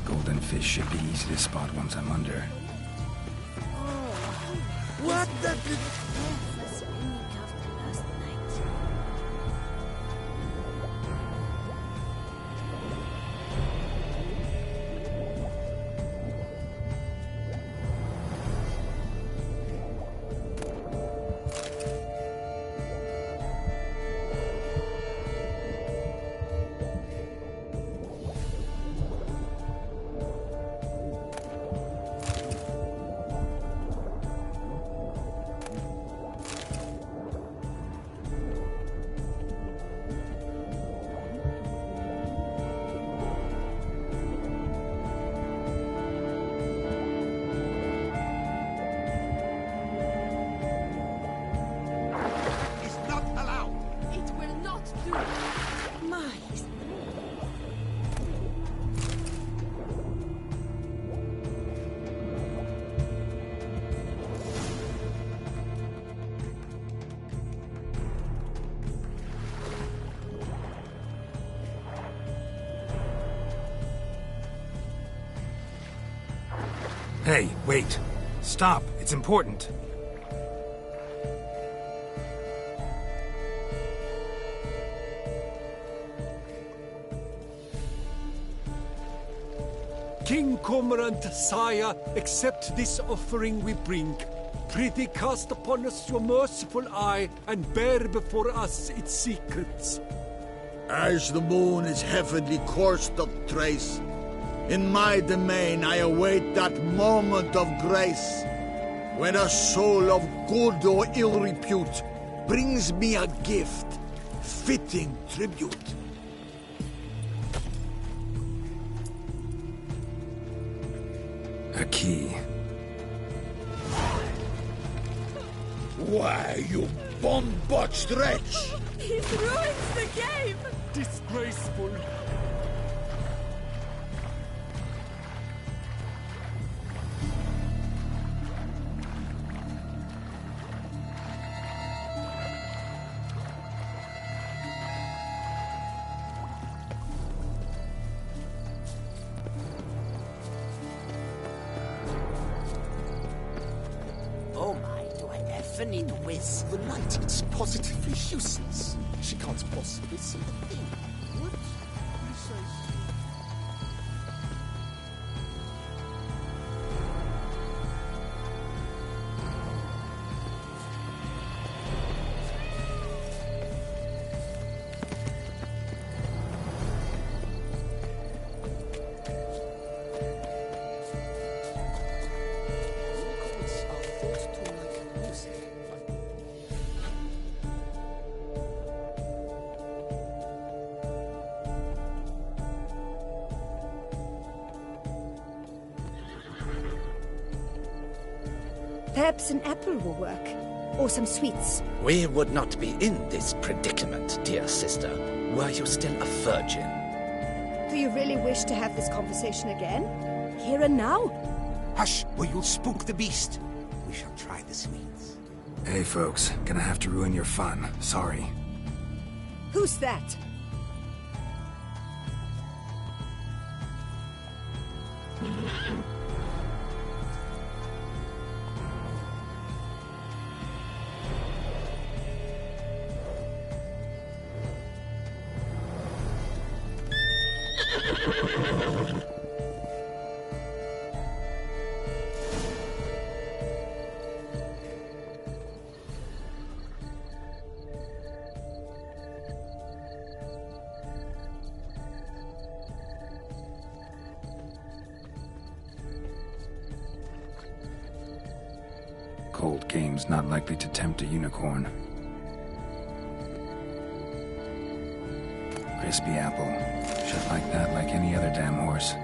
Golden fish should be easy to spot once I'm under. What the... Hey, wait. Stop. It's important. King Cormorant, sire, accept this offering we bring. Prithee cast upon us your merciful eye, and bear before us its secrets. As the moon is heavenly coursed of trace, in my domain I await that moment of grace, when a soul of good or ill repute brings me a gift, fitting tribute. A key. Why, you bomb-botched wretch! He's ruined the game! Disgraceful. even need to whiz. The light, it's positively useless. She can't possibly see the thing. What? Perhaps an apple will work. Or some sweets. We would not be in this predicament, dear sister, were you still a virgin. Do you really wish to have this conversation again? Here and now? Hush, or you'll spook the beast. We shall try the sweets. Hey, folks. Gonna have to ruin your fun. Sorry. Who's that? Cold game's not likely to tempt a unicorn. Crispy apple. Should like that like any other damn horse.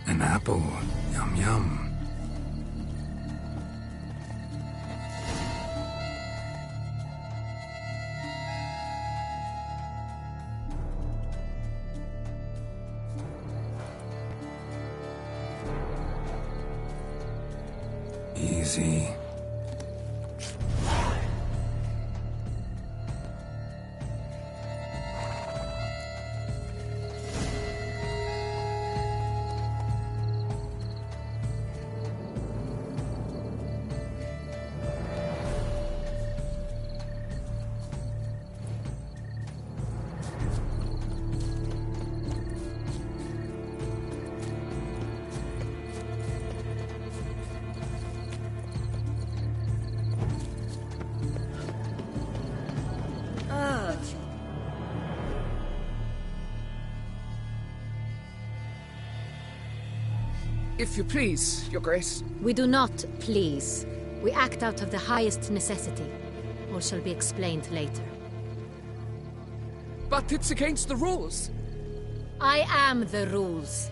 An apple. Yum yum. Easy. If you please, Your Grace. We do not please. We act out of the highest necessity. All shall be explained later. But it's against the rules. I am the rules.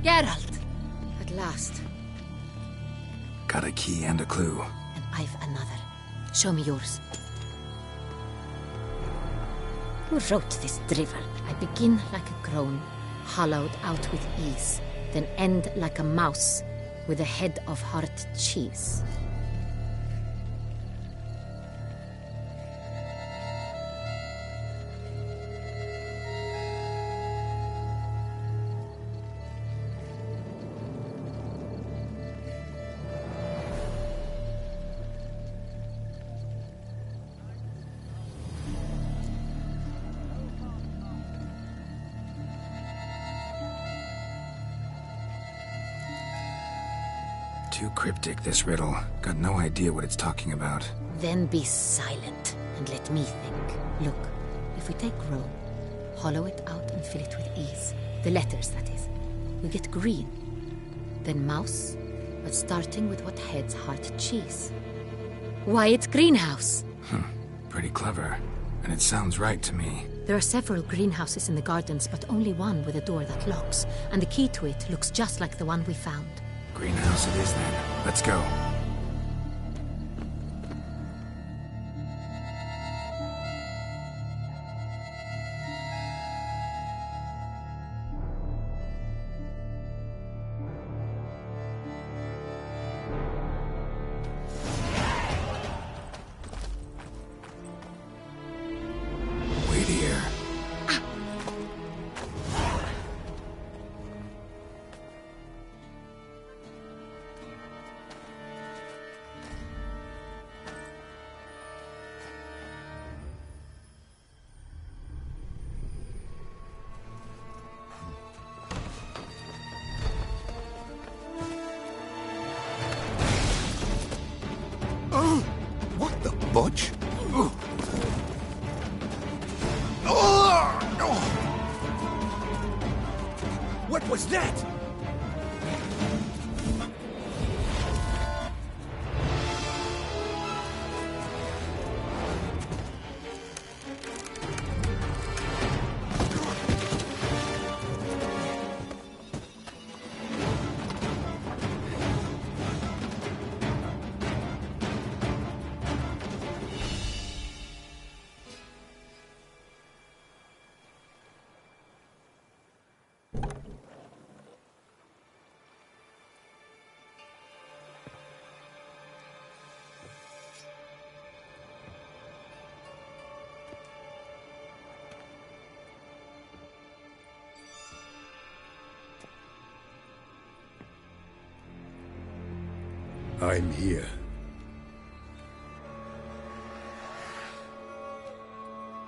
Geralt! At last. Got a key and a clue. And I've another. Show me yours. Who wrote this drivel? I begin like a crone, hollowed out with ease, then end like a mouse, with a head of hard cheese. Too cryptic, this riddle. Got no idea what it's talking about. Then be silent and let me think. Look, if we take Rome, hollow it out and fill it with ease. The letters, that is. we get green. Then mouse, but starting with what heads heart cheese. Why, it's greenhouse! Pretty clever. And it sounds right to me. There are several greenhouses in the gardens, but only one with a door that locks, and the key to it looks just like the one we found. Greenhouse it is then. Let's go. What the fudge? What was that? I'm here.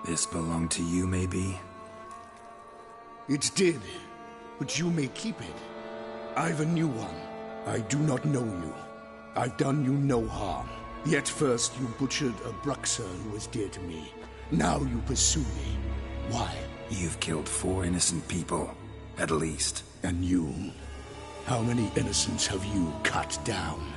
This belonged to you, maybe? It did, but you may keep it. I've a new one. I do not know you. I've done you no harm. Yet first you butchered a Bruxer who was dear to me. Now you pursue me. Why? You've killed 4 innocent people, at least. And you? How many innocents have you cut down?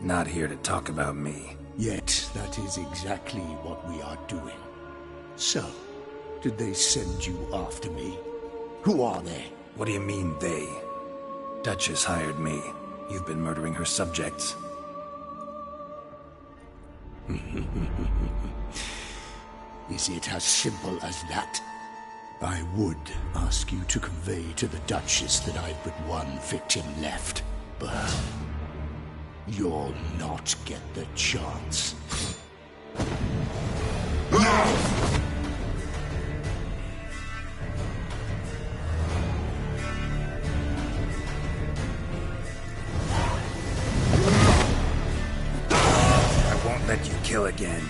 Not here to talk about me. Yet that is exactly what we are doing. So, did they send you after me? Who are they? What do you mean, they? Duchess hired me. You've been murdering her subjects. Is it as simple as that? I would ask you to convey to the Duchess that I've but one victim left, but you'll not get the chance. I won't let you kill again.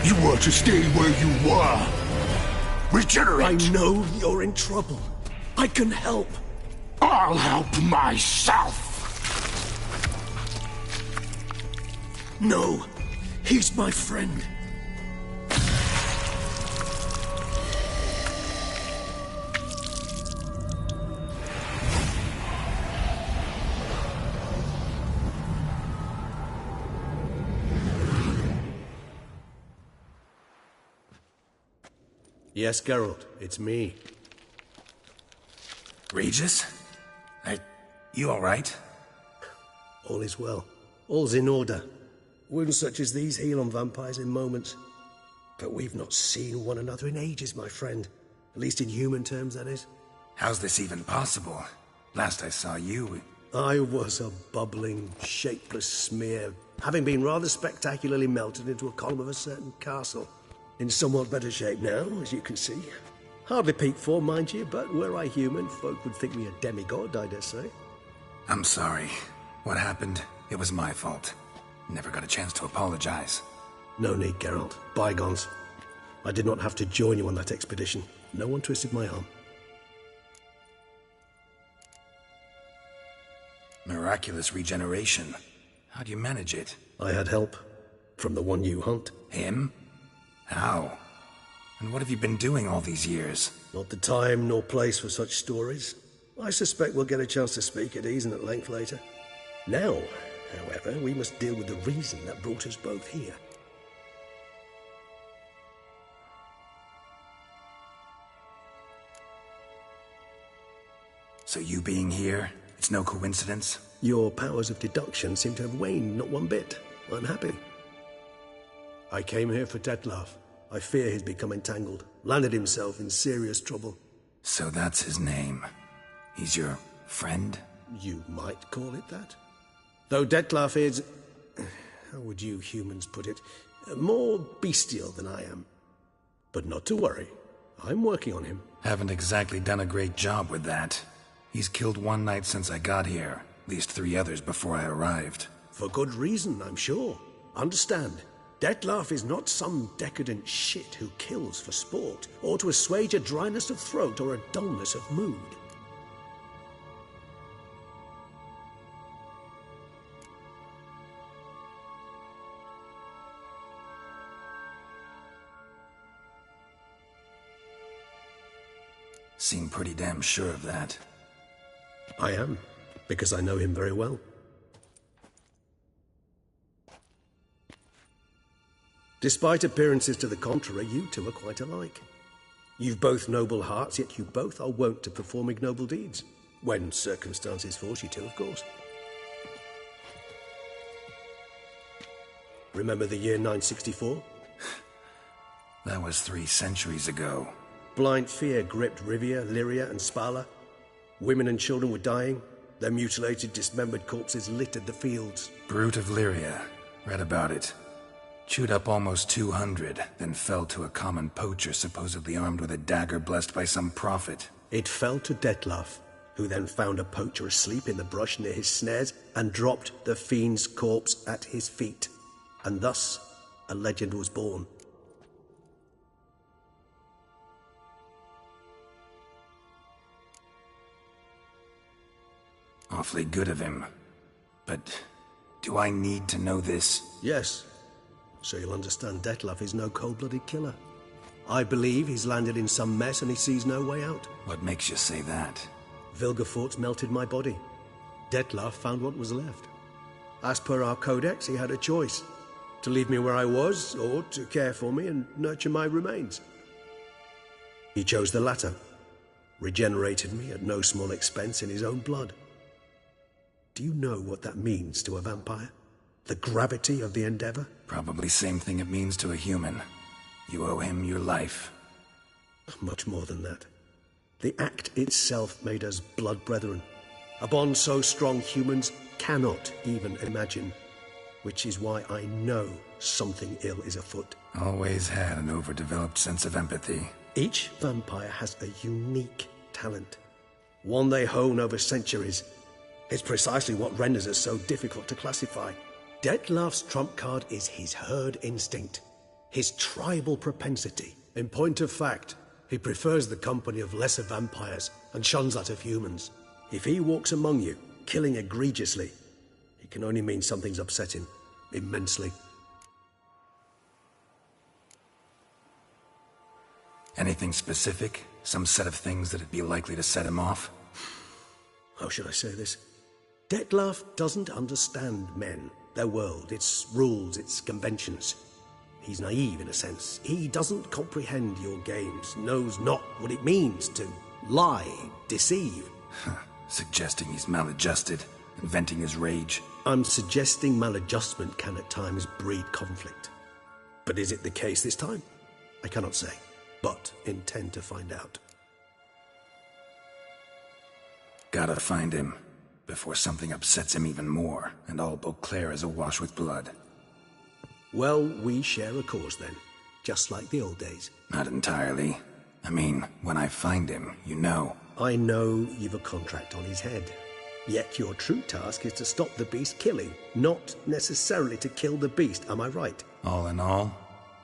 You were to stay where you were. Regenerate! I know you're in trouble. I can help. I'll help myself! No, he's my friend. Yes, Geralt, it's me. Regis? You alright? All is well. All's in order. Wounds such as these heal on vampires in moments. But we've not seen one another in ages, my friend. At least in human terms, that is. How's this even possible? Last I saw you... I was a bubbling, shapeless smear, having been rather spectacularly melted into a column of a certain castle. In somewhat better shape now, as you can see. Hardly peak form, mind you, but were I human, folk would think me a demigod, I dare say. I'm sorry. What happened, it was my fault. Never got a chance to apologize. No need, Geralt. Bygones. I did not have to join you on that expedition. No one twisted my arm. Miraculous regeneration. How do you manage it? I had help. From the one you hunt. Him? How? And what have you been doing all these years? Not the time nor place for such stories. I suspect we'll get a chance to speak at ease and at length later. Now, however, we must deal with the reason that brought us both here. So you being here, it's no coincidence? Your powers of deduction seem to have waned not one bit. I'm happy. I came here for Detlaf. I fear he's become entangled, landed himself in serious trouble. So that's his name. He's your friend? You might call it that. Though Detlaf is... how would you humans put it? More bestial than I am. But not to worry. I'm working on him. Haven't exactly done a great job with that. He's killed one knight since I got here. At least 3 others before I arrived. For good reason, I'm sure. Understand, Detlaf is not some decadent shit who kills for sport, or to assuage a dryness of throat or a dullness of mood. Seem pretty damn sure of that. I am, because I know him very well. Despite appearances to the contrary, you two are quite alike. You've both noble hearts, yet you both are wont to perform ignoble deeds. When circumstances force you to, of course. Remember the year 964? That was 3 centuries ago. Blind fear gripped Rivia, Lyria, and Spala. Women and children were dying. Their mutilated, dismembered corpses littered the fields. Brute of Lyria. Read about it. Chewed up almost 200, then fell to a common poacher supposedly armed with a dagger blessed by some prophet. It fell to Detlaf, who then found a poacher asleep in the brush near his snares and dropped the fiend's corpse at his feet. And thus, a legend was born. Awfully good of him. But do I need to know this? Yes. So you'll understand Detlaf is no cold-blooded killer. I believe he's landed in some mess and he sees no way out. What makes you say that? Vilgefortz melted my body. Detlaf found what was left. As per our codex, he had a choice. To leave me where I was, or to care for me and nurture my remains. He chose the latter. Regenerated me at no small expense in his own blood. Do you know what that means to a vampire? The gravity of the endeavor? Probably same thing it means to a human. You owe him your life. Much more than that. The act itself made us blood brethren. A bond so strong humans cannot even imagine. Which is why I know something ill is afoot. Always had an overdeveloped sense of empathy. Each vampire has a unique talent. One they hone over centuries. It's precisely what renders it so difficult to classify. Detlaf's trump card is his herd instinct. His tribal propensity. In point of fact, He prefers the company of lesser vampires and shuns that of humans. If he walks among you, killing egregiously, it can only mean something's upset him immensely. Anything specific? Some set of things that'd be likely to set him off? How should I say this? Detlef doesn't understand men, their world, its rules, its conventions. He's naive in a sense. He doesn't comprehend your games, knows not what it means to lie, deceive. Suggesting he's maladjusted, and venting his rage. I'm suggesting maladjustment can at times breed conflict. But is it the case this time? I cannot say, but intend to find out. Gotta find him, before something upsets him even more, and all Beauclair is awash with blood. Well, we share a cause then, just like the old days. Not entirely. I mean, when I find him, you know. I know you've a contract on his head. Yet your true task is to stop the beast killing, not necessarily to kill the beast, am I right? All in all,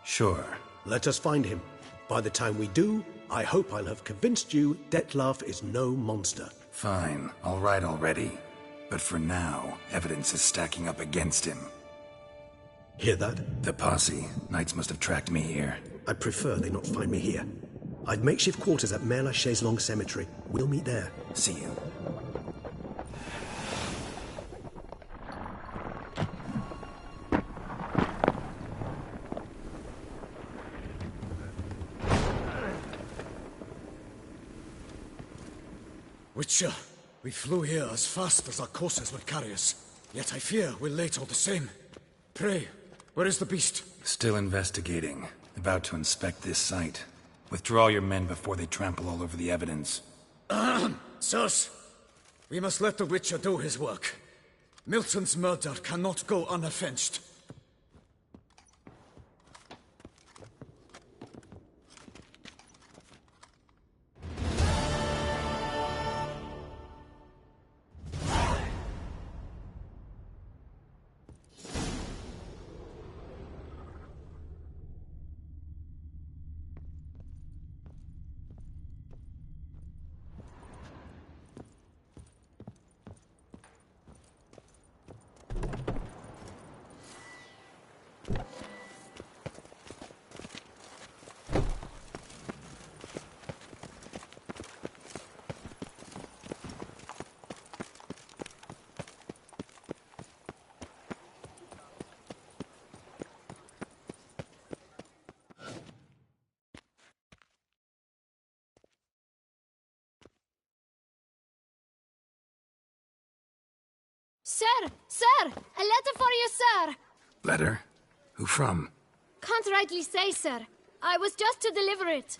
sure. Let us find him. By the time we do, I hope I'll have convinced you Detlef is no monster. Fine, all right already. But for now, evidence is stacking up against him. Hear that? The posse. Knights must have tracked me here. I'd prefer they not find me here. I'd makeshift quarters at Mère Lachaise Long Cemetery. We'll meet there. See you. Witcher, we flew here as fast as our courses would carry us. Yet I fear we're late all the same. Pray, where is the beast? Still investigating. About to inspect this site. Withdraw your men before they trample all over the evidence. Sirs, we must let the Witcher do his work. Milton's murder cannot go unavenged. Sir! A letter for you, sir! Letter? Who from? Can't rightly say, sir. I was just to deliver it.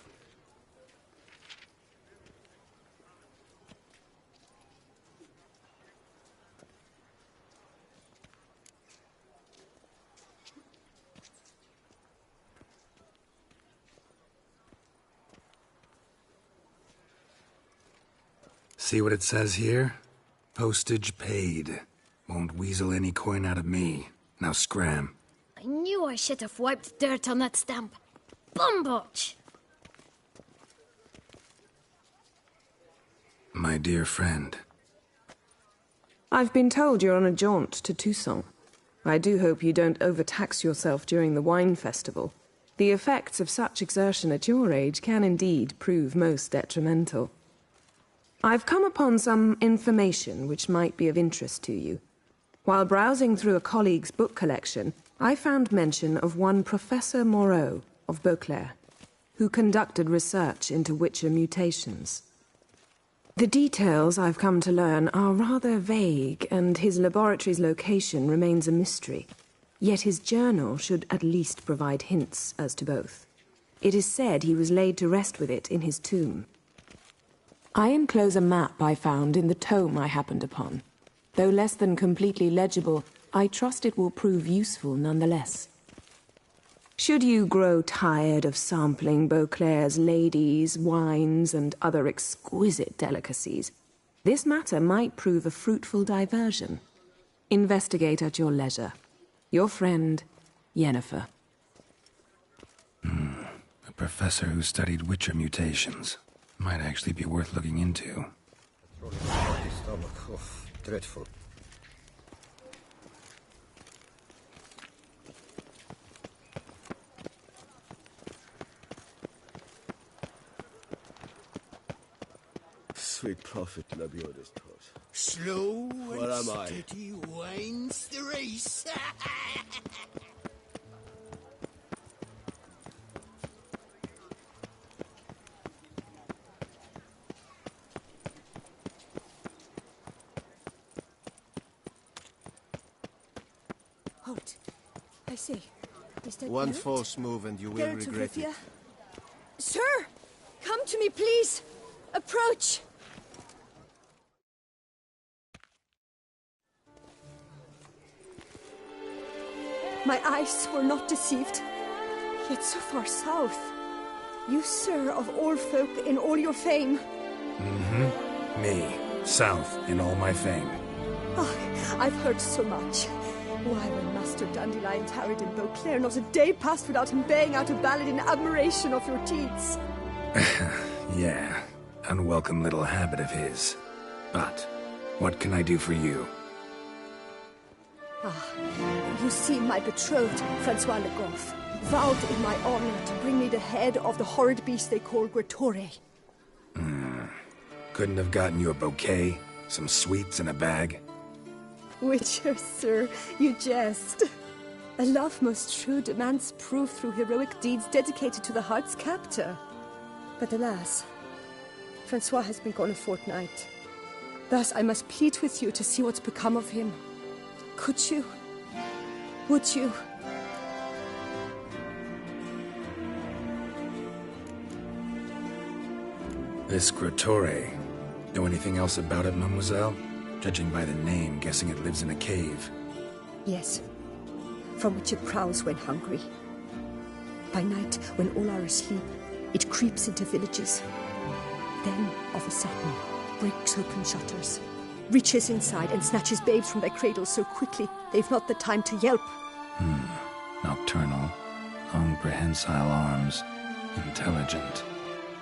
See what it says here? Postage paid. Won't weasel any coin out of me. Now scram. I knew I should have wiped dirt on that stamp. Bumbotch! My dear friend. I've been told you're on a jaunt to Toussaint. I do hope you don't overtax yourself during the wine festival. The effects of such exertion at your age can indeed prove most detrimental. I've come upon some information which might be of interest to you. While browsing through a colleague's book collection, I found mention of one Professor Moreau of Beauclair, who conducted research into Witcher mutations. The details I've come to learn are rather vague, and his laboratory's location remains a mystery. Yet his journal should at least provide hints as to both. It is said he was laid to rest with it in his tomb. I enclose a map I found in the tome I happened upon. Though less than completely legible, I trust it will prove useful nonetheless. Should you grow tired of sampling Beauclair's ladies, wines, and other exquisite delicacies, this matter might prove a fruitful diversion. Investigate at your leisure. Your friend, Yennefer. A professor who studied Witcher mutations. Might actually be worth looking into. Stomach. Dreadful. Sweet prophet, laborious thought. Slow Where and am I? steady winds the race. Halt. I say, is that One Geralt? false move and you will Geralt of regret it. Rivia? Sir! Come to me, please! Approach! My eyes were not deceived, yet so far south. You, sir, of all folk in all your fame. Mm-hmm. Me, south in all my fame. Oh, I've heard so much. Why, when Master Dandelion tarried in Beauclair, not a day passed without him baying out a ballad in admiration of your deeds. Yeah, unwelcome little habit of his. But, what can I do for you? You see, my betrothed, Francois Le Goff, vowed in my honor to bring me the head of the horrid beast they call Gretore. Couldn't have gotten you a bouquet, some sweets in a bag? Witcher, sir, you jest. A love most true demands proof through heroic deeds dedicated to the heart's captor. But alas, Francois has been gone a fortnight. Thus I must plead with you to see what's become of him. Could you? Would you? This Gretore. Know anything else about it, mademoiselle? Judging by the name, guessing it lives in a cave. Yes, from which it prowls when hungry. By night, when all are asleep, it creeps into villages. Then, of a sudden, breaks open shutters, reaches inside and snatches babes from their cradles so quickly they've not the time to yelp. Nocturnal, long prehensile arms, intelligent.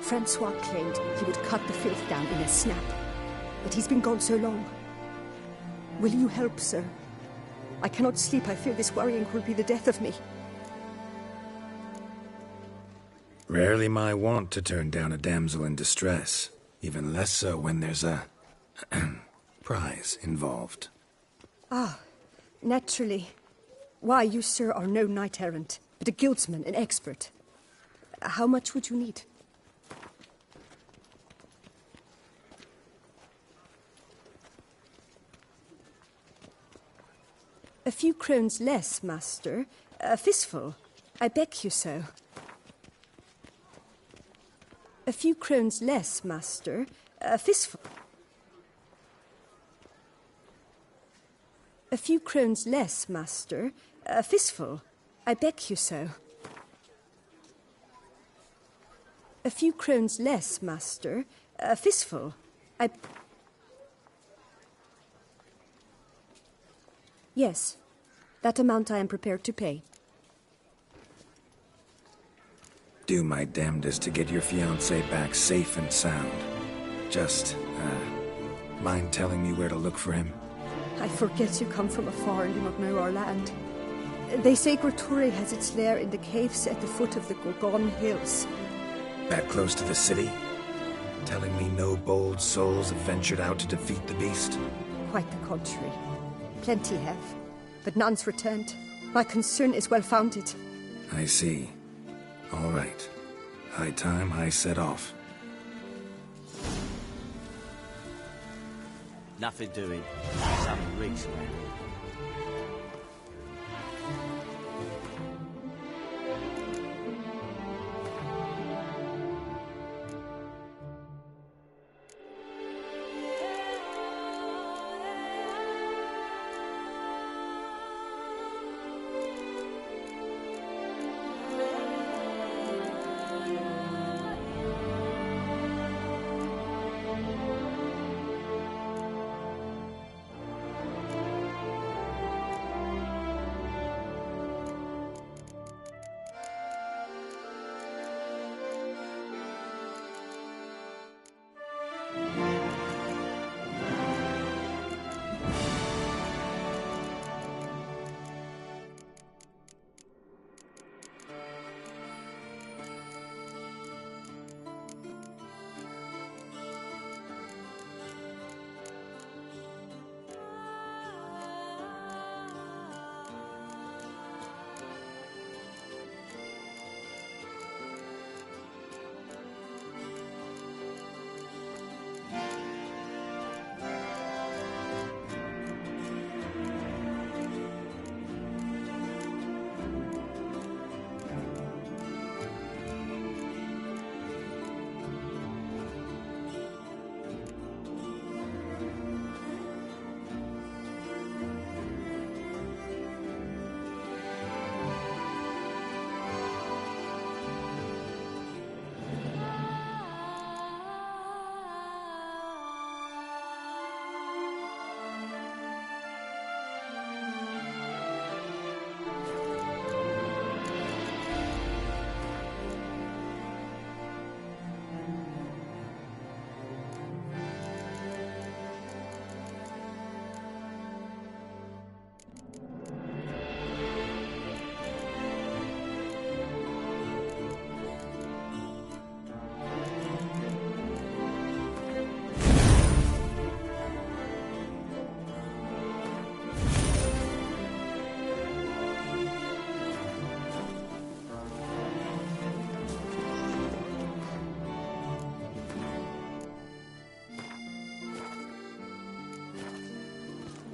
Francois claimed he would cut the filth down in a snap, but he's been gone so long. Will you help, sir? I cannot sleep. I fear this worrying will be the death of me. Rarely my wont to turn down a damsel in distress. Even less so when there's a prize involved. Ah, naturally. Why, you, sir, are no knight-errant, but a guildsman, an expert. How much would you need? A few crowns less, master. A fistful. I beg you so. A few crowns less, master. A fistful. A few crowns less, master. A fistful. I beg you so. A few crowns less, master. A fistful. Yes, that amount I am prepared to pay. Do my damnedest to get your fiancé back safe and sound. Just, mind telling me where to look for him? I forget you come from afar and do not know our land. They say Gretore has its lair in the caves at the foot of the Gorgon Hills. That close to the city? Telling me no bold souls have ventured out to defeat the beast? Quite the contrary. Plenty have, but none's returned. My concern is well-founded. I see. All right. High time I set off. Nothing doing. Some rigs man.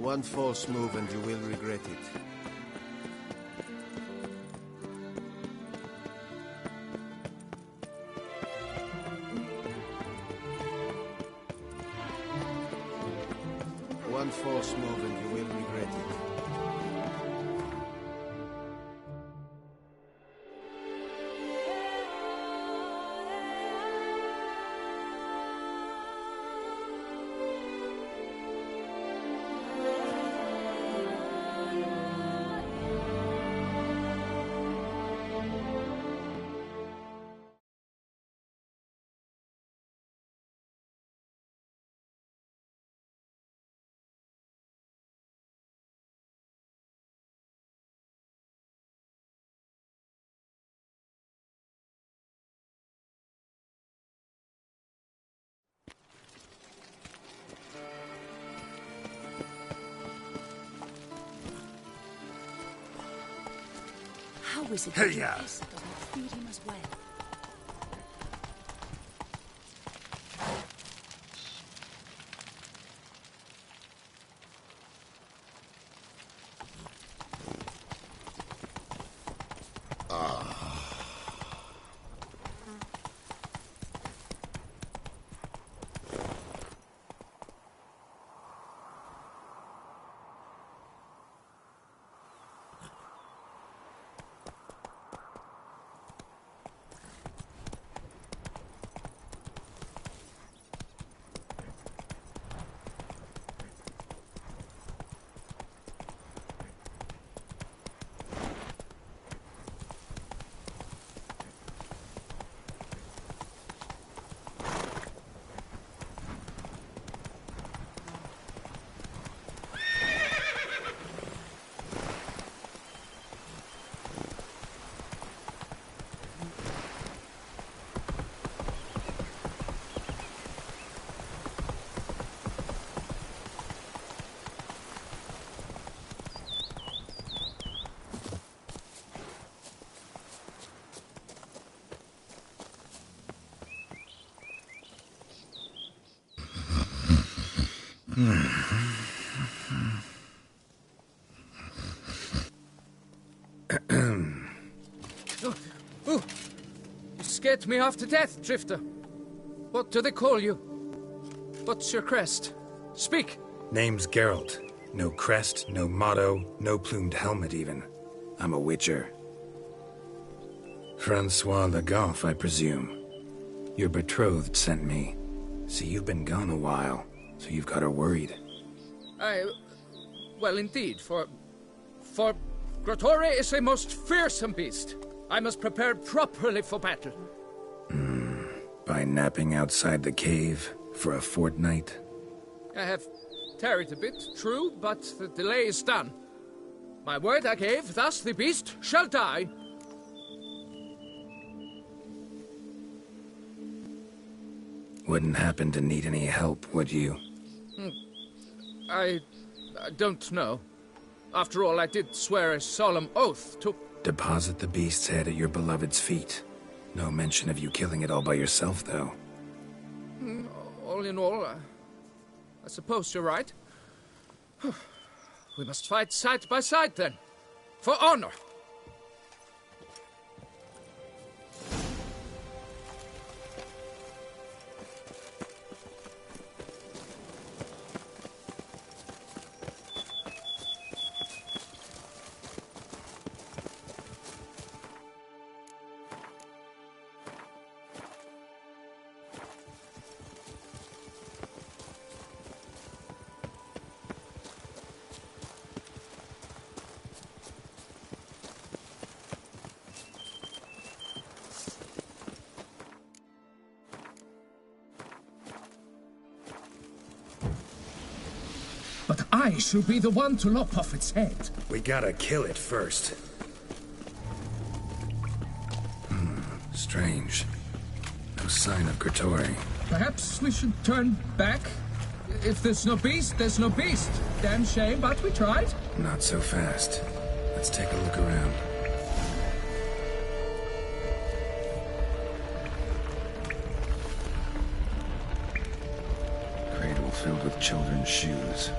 One false move and you will regret it. One false move and you will regret it. How is it Hey, that you yeah. Hesse does not feed him as well? You scared me half to death, Drifter. What do they call you? What's your crest? Speak! Name's Geralt. No crest, no motto, no plumed helmet even. I'm a witcher. Francois Le Goff, I presume. Your betrothed sent me. See, you've been gone a while, so you've got her worried. Well, indeed, for Grotore is a most fearsome beast. I must prepare properly for battle. By napping outside the cave for a fortnight? I have tarried a bit, true, but the delay is done. My word I gave, thus the beast shall die. Wouldn't happen to need any help, would you? I don't know. After all, I did swear a solemn oath to... Deposit the beast's head at your beloved's feet. No mention of you killing it all by yourself, though. All in all, I suppose you're right. We must fight side by side, then. For honor! But I shall be the one to lop off its head. We gotta kill it first. Strange. No sign of Grotore. Perhaps we should turn back? If there's no beast, there's no beast. Damn shame, but we tried. Not so fast. Let's take a look around. Cradle filled with children's shoes.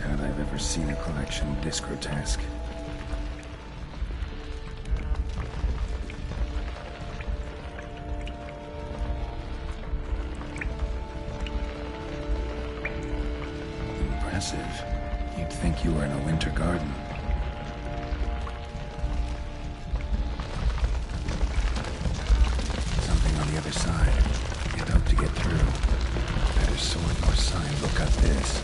doubt I've ever seen a collection this grotesque. Impressive. You'd think you were in a winter garden. Something on the other side. Can't hope to get through. Neither sword nor sign will cut this.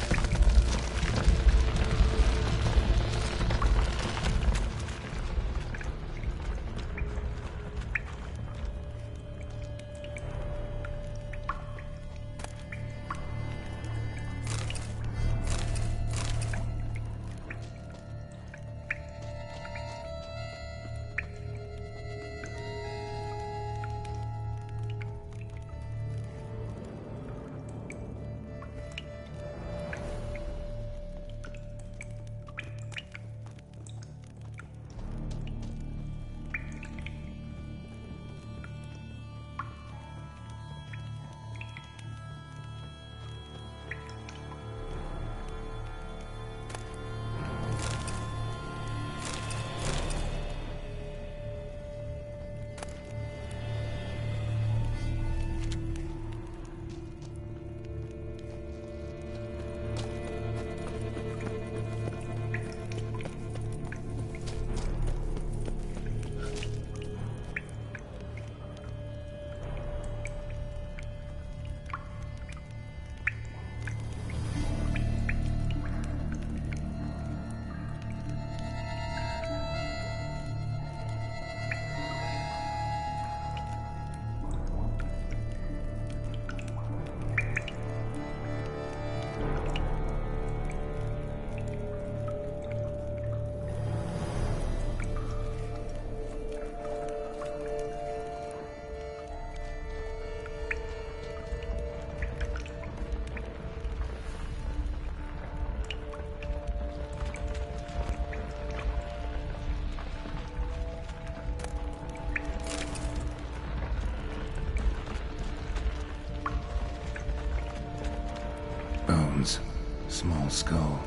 Small skull.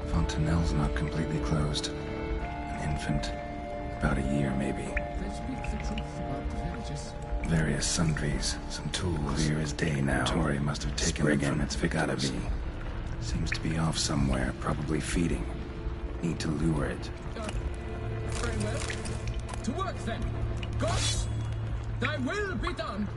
Fontanelle's not completely closed. An infant. About a year, maybe. They speak the truth about the villages. Various sundries. Some tools. Clear as day now. Tori must have taken it from its victims. Gotta be. Seems to be off somewhere, probably feeding. Need to lure it. Very well. To work then. Gods, thy will be done.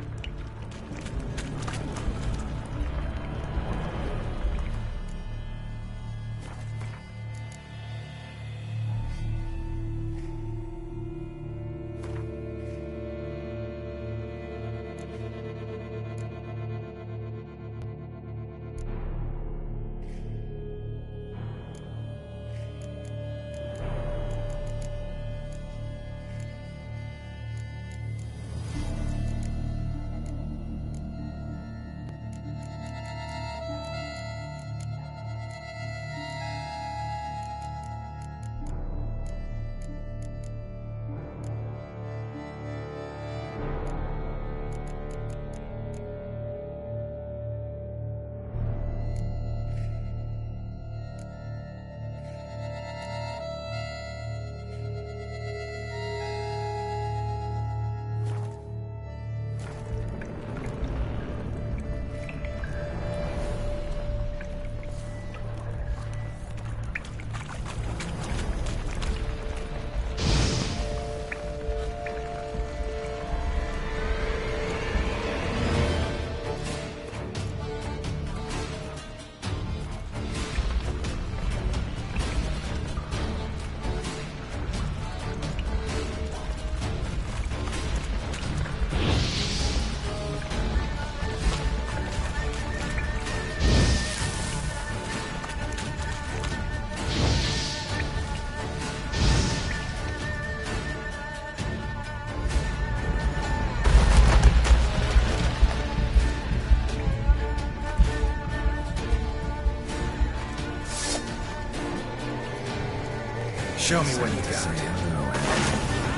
Show me what you got.